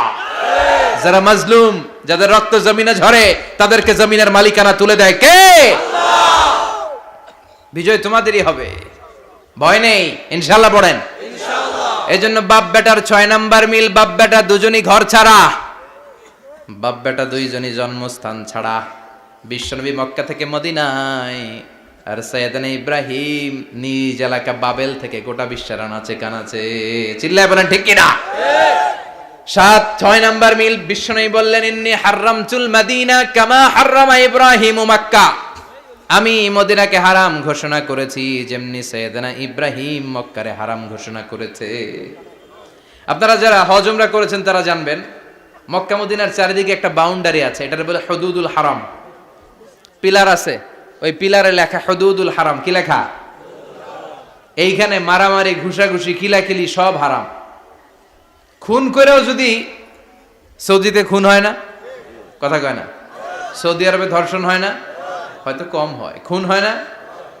যারা মাজলুম, যাদের রক্ত জমিনে ঝরে, তাদেরকে জমিনের মালিকানা তুলে দেয় কে? আল্লাহ। বিজয় তোমাদেরই হবে, ভয় নেই, ইনশাআল্লাহ। পড়েন ইনশাআল্লাহ। এজন্য বাপ বেটার 6 নাম্বার মিল, বাপ বেটা দুজনই ঘর ছাড়া, বাপ বেটা দুইজনই জন্মস্থান ছাড়া। বিশ্বনবী মক্কা থেকে মদিনায়, আর সাইয়েদনা ইব্রাহিম নিজ এলাকা বাবেল থেকে গোটা বিশ্বের আনাচে কানাচে। চিল্লায় বলেন ঠিক কিনা? 6 নাম্বার মিল, বিশ্বনবী বললেন, ইন্নী হারামতুল মাদিনা কামা হারামা ইব্রাহিম মক্কা। আমি মদিনাকে হারাম ঘোষণা করেছি, যেমনি সাইয়েদনা ইব্রাহিম মক্কারে হারাম ঘোষণা করেছে। আপনারা যারা হজ উমরা করেছেন তারা জানবেন, মক্কা মদিনার চারিদিকে একটা বাউন্ডারি আছে, এটার বলে হুদুদুল হারাম। পিলার আছে, ওই পিলারে লেখা হুদুদুল হারাম। কি লেখা? এইখানে মারামারি, ঘুষাঘুষি, কিলাকিলি সব হারাম। খুন করেও যদি, সৌদিতে খুন হয় না, কথা কয় না? সৌদি আরবে ধর্ষণ হয় না? হয়তো কম হয়, খুন হয় না?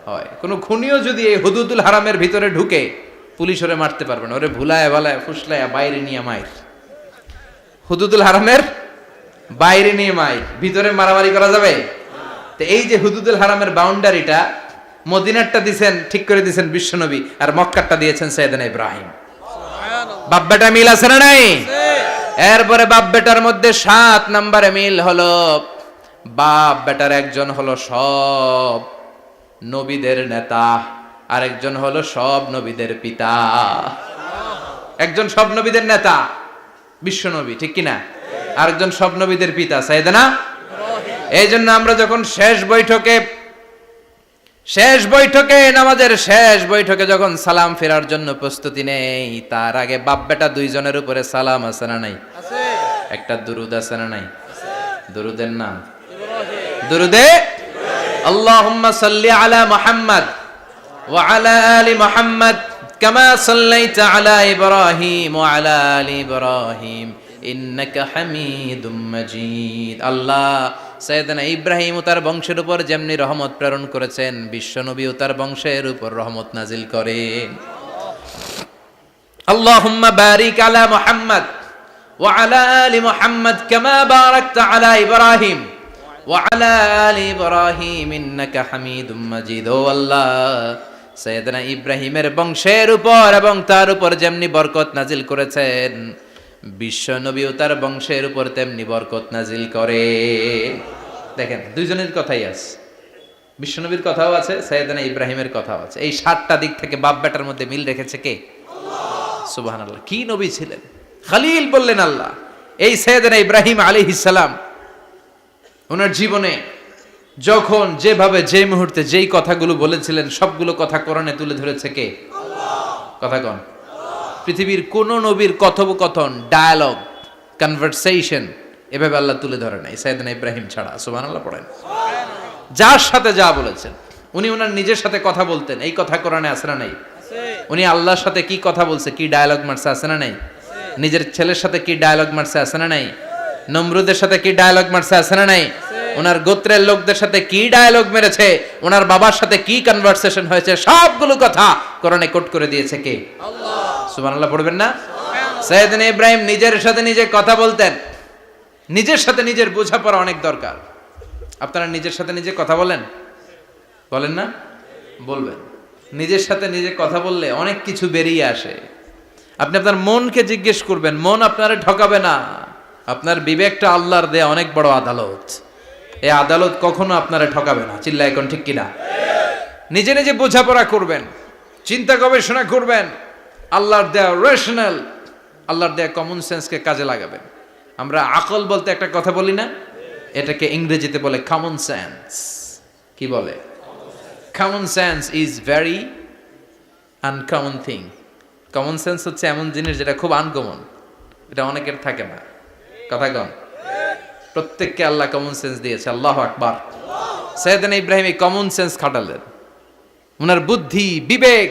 হয়। কোনো খুনিও যদি এই হুদুদুল হারামের ভিতরে ঢুকে, পুলিশ ওরে মারতে পারবে না। ওরে ভুলায় ভালায় ফুসলায় বাইরে নিয়ে মায়ের। হুদুদুল হারামের বাইরে নিয়ে মাইক, ভিতরে মারামারি করা যাবে? তো এই যে হুদুদুল হারামের বাউন্ডারিটা, মদিনারটা দিছেন, ঠিক করে দিছেন বিশ্বনবী, আর মক্কারটা দিয়েছেন সাইয়েদনা ইব্রাহিম। বাপ বেটা মিল আছে না নাই? এরপরে বাপ বেটার মধ্যে 7 নম্বরে মিল হলো, বাপ বেটার একজন হলো সব নবীদের নেতা, আরেকজন হলো সব নবীদের পিতা। একজন সব নবীদের নেতা বিশ্বনবী, ঠিক কিনা? আরেকজন সব নবীদের পিতা সাইয়েদনা ইব্রাহিম। এই জন্য আমরা যখন শেষ বৈঠকে নামাজের শেষ বৈঠকে যখন সালাম ফেরার জন্য প্রস্তুতি নেই, তার আগে বাপ বেটা দুইজনের উপরে সালাম আছে না নাই? একটা দুরুদ আছে না নাই? দুরুদের নাম দুরুদে আল্লাহুম্মা সাল্লি আলা মুহাম্মদ ওয়া আলা আলি মুহাম্মদ কামা সাল্লাইতা আলা ইব্রাহিম ওয়া আলা আলি ইব্রাহিম ইন্নাকা হামিদুম মাজিদ। আল্লাহ সাইয়েদনা ইব্রাহিম ও তার বংশের উপর যেমনি রহমত প্রেরণ করেছেন, বিশ্বনবী ও তার বংশের উপর রহমত নাজিল করেন। আল্লাহুম্মা বারিক আলা মুহাম্মদ ওয়া আলা আলি মুহাম্মদ কামা বারাকতা আলা ইব্রাহিম ওয়া আলা আলি ইব্রাহিম ইন্নাকা হামিদুম মাজিদ। ও আল্লাহ, সাইয়েদনা ইব্রাহিমের বংশের উপর এবং তার উপর যেমনি বরকত নাজিল করেছেন, বিশ্বনবী ও তার বংশের উপর তেমনি বরকত নাজিল করে। দেখেন, দুইজনের কথাই আছে, বিশ্বনবীর কথাও আছে, সাইয়েদনা ইব্রাহিমের কথাও আছে। এই 7টা দিক থেকে বাপ বেটার মধ্যে মিল রেখেছে কে? আল্লাহ। সুবহানাল্লাহ। কি নবী ছিলেন! খলিল বললেন আল্লাহ। এই সাইয়েদনা ইব্রাহিম আলাইহিস সালাম ওনার জীবনে যখন যেভাবে যে মুহূর্তে যেই কথাগুলো বলেছিলেন, সবগুলো কথা কোরআনে তুলে ধরেছে কে? আল্লাহ। কথা কোন? পৃথিবীর কোন নবীর কথোপকথন, ডায়ালগ, কনভারসেশন এভাবে আল্লাহ তুলে ধরে নাই সাইয়েদনা ইব্রাহিম ছাড়া। সুবহানাল্লাহ পড়েন। যার সাথে যা বলেছেন, উনি ওনার নিজের সাথে কথা বলতেন, এই কথা কোরআনে আছে না নাই? উনি আল্লাহর সাথে কি কথা বলছে, কি ডায়ালগ মারছে, আছে না নাই? নিজের ছেলের সাথে কি ডায়ালগ মারছে, আছে না নাই? নমরুদের সাথে কি ডায়ালগ মারছে, আছে না নাই? ওনার গোত্রের লোকদের সাথে কি ডায়ালগ মেরেছে, ওনার বাবার সাথে কি কনভারসেশন হয়েছে, সবগুলো কথা কোরআনে কোট করে দিয়েছে কে? আল্লাহ। সুবহানাল্লাহ পড়বেন না? সাইয়েদনা ইব্রাহিম নিজের সাথে নিজে কথা বলতেন। নিজের সাথে নিজের বোঝাপড়া অনেক দরকার। আপনারা নিজের সাথে নিজে কথা বলেন? বলেন না? বলবেন। নিজের সাথে নিজে কথা বললে অনেক কিছু বেরিয়ে আসে। আপনি আপনার মনকে জিজ্ঞেস করবেন, মন আপনারে ঠকাবে না। আপনার বিবেকটা আল্লাহর দেয়া অনেক বড় আদালত। এই আদালত কখনো আপনারে ঠকাবে না। চিল্লায় এখন ঠিক কিনা? নিজে নিজে বোঝাপড়া করবেন, চিন্তা গবেষণা করবেন, আল্লাহর দেয়া রেশনাল, আল্লাহর দেয়া কমন সেন্সকে কাজে লাগাবেন। আমরা আকল বলতে একটা কথা বলি না, এটাকে ইংরেজিতে বলে কমন সেন্স। কি বলে? Common sense is very uncommon thing. Common sense হচ্ছে এমন জিনিস যেটা খুব আনকমন, এটা অনেকের থাকে না। কথা কন? প্রত্যেককে আল্লাহ কমন সেন্স দিয়েছে। আল্লাহু আকবার। সাইয়েদনা ইব্রাহিম এই কমন সেন্স খাটালেন, ওনার বুদ্ধি বিবেক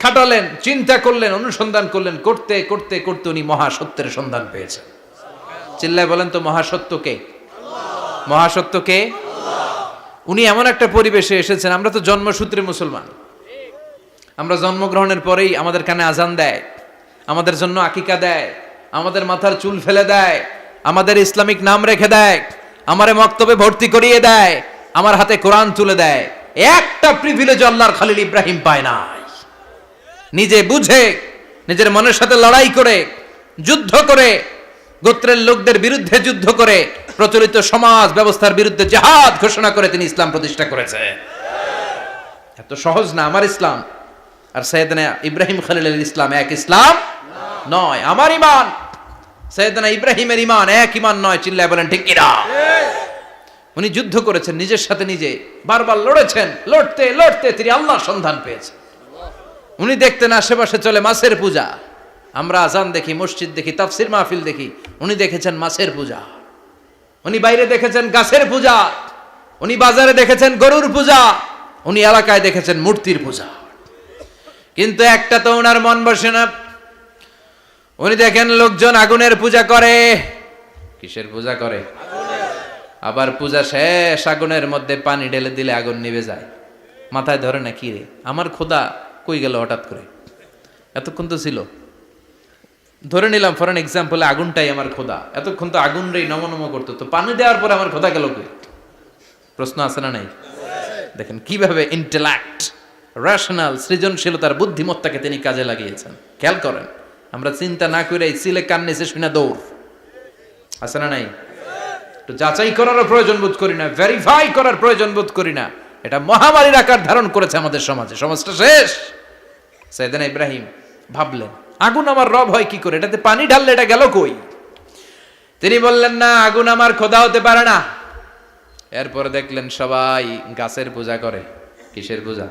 খাটালেন, চিন্তা করলেন, অনুসন্ধান করলেন, করতে করতে করতে উনি মহাসত্যের সন্ধান পেয়েছেন। চিল্লায় বলেন তো, মহাসত্য কে? মহাসত্য কে? উনি এমন একটা পরিবেশে এসেছেন, আমরা তো জন্মসূত্রে মুসলমান। আমরা জন্মগ্রহণের পরেই আমাদের কানে আজান দেয়, আমাদের জন্য আকিকা দেয়, আমাদের মাথার চুল ফেলে দেয়, আমাদের ইসলামিক নাম রেখে দেয়, আমারে মক্তবে ভর্তি করিয়ে দেয়, আমার হাতে কোরআন তুলে দেয়। একটা প্রিভিলেজ আল্লাহর খলিল ইব্রাহিম পায় নাই। নিজে বুঝে, নিজের মনের সাথে লড়াই করে, যুদ্ধ করে, গোত্রের লোকদের বিরুদ্ধে যুদ্ধ করে, প্রচলিত সমাজ ব্যবস্থার বিরুদ্ধে জিহাদ ঘোষণা করে তিনি ইসলাম প্রতিষ্ঠা করেছে। এত সহজ না আমার ইসলাম আর সাইয়েদনা ইব্রাহিম খলিলের ইসলাম এক ইসলাম নয়। আমার ঈমান সাইয়েদনা ইব্রাহিমের ঈমান এক ঈমান নয়। চিল্লায় বলেন ঠিক কিনা? উনি যুদ্ধ করেছেন, নিজের সাথে নিজে বারবার লড়েছেন। লড়তে লড়তে তিনি আল্লাহর সন্ধান পেয়েছেন। উনি দেখতেন আশেপাশে চলে মাছের পূজা। আমরা আজান দেখি, মসজিদ দেখি, তাফসির মাহফিল দেখি। উনি দেখেছেন মাছের পূজা। উনি বাইরে দেখেছেন গাছের পূজা। উনি বাজারে দেখেছেন গরুর পূজা। উনি এলাকায় দেখেছেন মূর্তির পূজা। কিন্তু একটা তো ওনার মন বসে না। উনি দেখেন লোকজন আগুনের পূজা করে। কিসের পূজা করে? আবার পূজা শেষ, আগুনের মধ্যে পানি ঢেলে দিলে আগুন নিভে যায়। মাথায় ধরে না, কি রে আমার খোদা কই গেল হঠাৎ করে? এতক্ষণ তো ছিল। ধরে নিলাম ফর এন এক্সাম্পল আগুনটাই আমার খোদা, এতক্ষণ তো আগুন রে নম করতো, তো পানি দেওয়ার পরে আমার খোদা গেল কই? প্রশ্ন আছে না নাই? দেখেন কিভাবে ইন্টেলেক্ট, রেশনাল, সৃজনশীলতার বুদ্ধিমত্তাকে তিনি কাজে লাগিয়েছেন। খেয়াল করেন, আমরা চিন্তা না করে সিলে কান্নেছে শুনে দৌড়, আছে না নাই? তো যাচাই করারও প্রয়োজন বোধ করি না, ভেরিফাই করার প্রয়োজন বোধ করি না। এটা মহামারীর আকার ধারণ করেছে আমাদের সমাজে, সমাজটা শেষ। সাইয়েদনা ইব্রাহিম ভাবলেন আগুন আমার রব হয় কি করে, এটাতে পানি ঢাললে এটা গেল কই? তিনি বললেন না, আগুন আমার খোদা হতে পারে না। এরপরে দেখলেন সবাই গাছের পূজা করে। কিসের পূজা?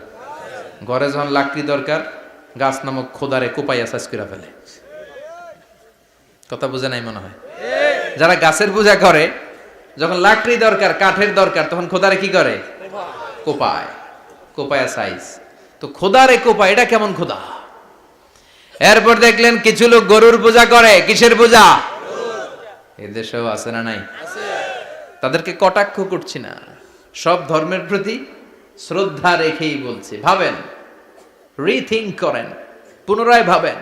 ঘরে যখন লাকড়ি দরকার, গাছ নামক খোদারে কোপাইয়া সাজ করে ফেলে। কথা বুঝে নাই মনে হয়? যারা গাছের পূজা করে, যখন লাকড়ি দরকার, কাঠের দরকার, তখন খোদারে কি করে? কোপায়, কোপায়া সাইজ। তো খোদারে কোপায়, এটা কেমন খোদা? এরপর দেখলেন কিছু লোক গরুর পূজা করে। কিসের পূজা? এদেশেও আছে না নাই? তাদেরকে কটাক্ষ করছি না, সব ধর্মের প্রতি শ্রদ্ধা রেখেই বলছি। ভাবেন, রিথিঙ্ক করেন, পুনরায় ভাবেন।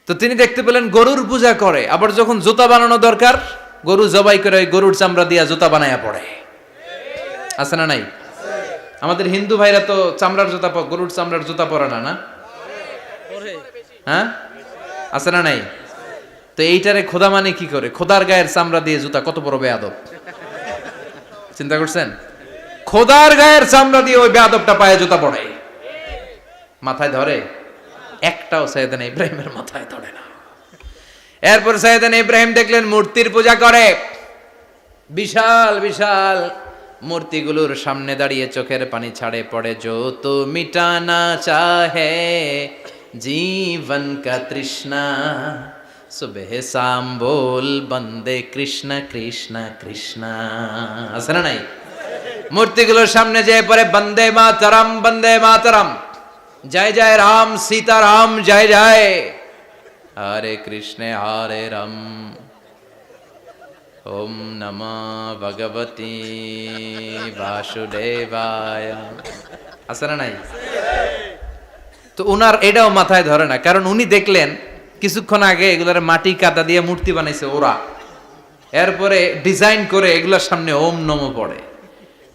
তো তিনি দেখতে পেলেন গরুর পূজা করে, আবার যখন জুতা বানানো দরকার, গরু জবাই করে ওই গরুর চামড়া দিয়া জুতা বানায়া পড়ে। আছে না নাই? আমাদের হিন্দু ভাইরা তো চামড়ার জুতা, গরুর চামড়ার জুতা পরে না, না? হ্যাঁ, আছে না নাই? তো এইটারে খোদা মানে কি করে? খোদার গায়ের চামড়া দিয়ে জুতা, কত বড় বেয়াদব! চিন্তা করছেন? খোদার গায়ের চামড়া দিয়ে ওই বেয়াদবটা পায়ে জুতা পড়ে। মাথায় ধরে? একটাও সাইয়েদনা ইব্রাহিমের মাথায় ধরে না। এরপর সাইয়েদনা ইব্রাহিম দেখলেন মূর্তির পূজা করে। বিশাল বিশাল মূর্তিগুলোর সামনে দাঁড়িয়ে চোখের পানি ছাড়ে পড়ে। যো তো মিটানা চাহে জীবন কা তৃষ্ণা, সুবহ শাম বল বন্দে কৃষ্ণ কৃষ্ণ কৃষ্ণ। আছে না নাই? মূর্তিগুলোর সামনে যেয়ে পড়ে বন্দে মাতরম, বন্দে মাতরম, জয় জয় রাম সীতারাম, জয় জয় হরে কৃষ্ণ হরে রাম, ওম নমঃ ভগবতে বাসুদেবায়। আছে না নাই? তো উনার এটাও মাথায় ধরে না, কারণ উনি দেখলেন কিছুক্ষণ আগে এগুলার মাটি কাদা দিয়ে মূর্তি বানাইছে ওরা, এরপরে ডিজাইন করে এগুলার সামনে ওম নমঃ পড়ে।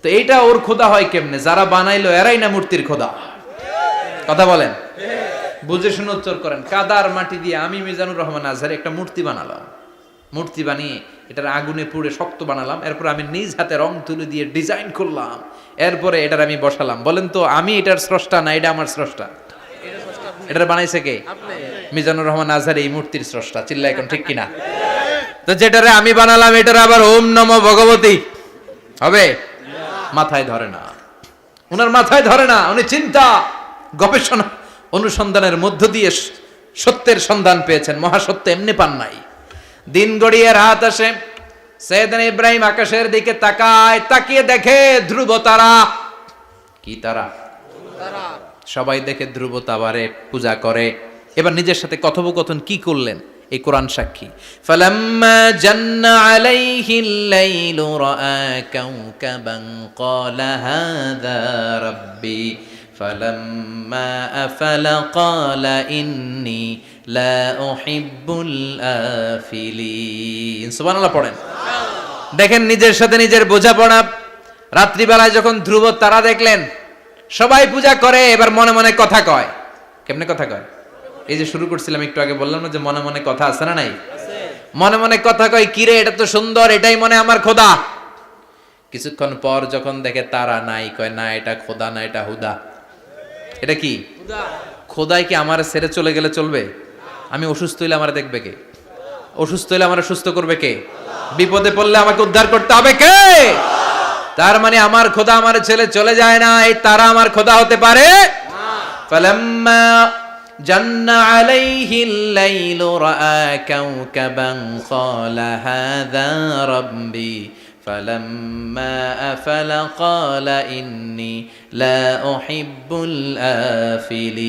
তো এইটা ওর খোদা হয় কেমনে? যারা বানাইলো এরাই না মূর্তির খোদা। কথা বলেন, বুঝে শুনে উত্তর করেন। কাদার মাটি দিয়ে আমি মিজানুর রহমান আজহারি একটা মূর্তি বানালাম, মূর্তি বানিয়ে এটার আগুনে পুড়ে শক্ত বানালাম, এরপর আমি নিজ হাতে রং তুলি দিয়ে ডিজাইন করলাম, এরপরে এটার আমি বসালাম। বলেন তো আমি এটার স্রষ্টা না এটা আমার স্রষ্টা? এটার বানাইছে কে? মিজানুর রহমান আজহারি এই মূর্তির স্রষ্টা। চিল্লা এখন ঠিক কিনা? তো যেটারে আমি বানালাম এটার আবার ওম নমঃ ভগবতী হবে? মাথায় ধরে না, উনার মাথায় ধরে না। উনি চিন্তা, গবেষণা, অনুসন্ধানের মধ্য দিয়ে সত্যের সন্ধান পেয়েছেন। মহাসত্য এমনি পান নাই। দিন গড়িয়ে রাত আসে, সাইয়েদনা ইব্রাহিম আকাশের দিকে তাকায়, তাকিয়ে দেখে ধ্রুব তারা। কি তারা? সবাই দেখে ধ্রুব তারারে পূজা করে। এবার নিজের সাথে কথোপকথন কি করলেন এই কোরআন সাক্ষী। ফালাম্মা জান্না আলাইহিল লাইলু রাআ কাওকাবান ক্বালা হাযা রাব্বি ফালাম্মা আফালা ক্বালা ইন্নী লা উহিব্বুল আফিলিন। সুবহানাল্লাহ পড়েন। দেখেন নিজের সাথে নিজের বোঝাপড়া। রাত্রিবেলায় যখন ধ্রুব তারা দেখলেন, সবাই পূজা করে, এবার মনে মনে কথা কয়। কেমনে কথা কয়? এই যে শুরু করছিলাম একটু আগে, বললাম না যে মনে মনে কথা আছে না নাই? মনে মনে কথা কয়, কিরে এটা তো সুন্দর, এটাই মনে আমার খোদা। কিছুক্ষণ পর যখন দেখে তারা নাই, কয় না এটা খোদা না, এটা হুদা। এটা কি? খোদাই কি আমার ছেড়ে চলে গেলে চলবে? আমি অসুস্থ হইলে আমার দেখবে কে? অসুস্থ হইলে আমার সুস্থ করবে কে? বিপদে পড়লে আমাকে উদ্ধার করতে হবে কে? তার মানে আমার খোদা আমার ছেলে চলে যায় না, এই তারা আমার খোদা হতে পারে না। ফালাম্মা জান্না আলাইহিল লাইলু রাআ কাওকাবান ক্বালা হাযা রাব্বি ফালাম্মা আফালা ক্বালা ইন্নী লা উহিব্বুল আফিলিন।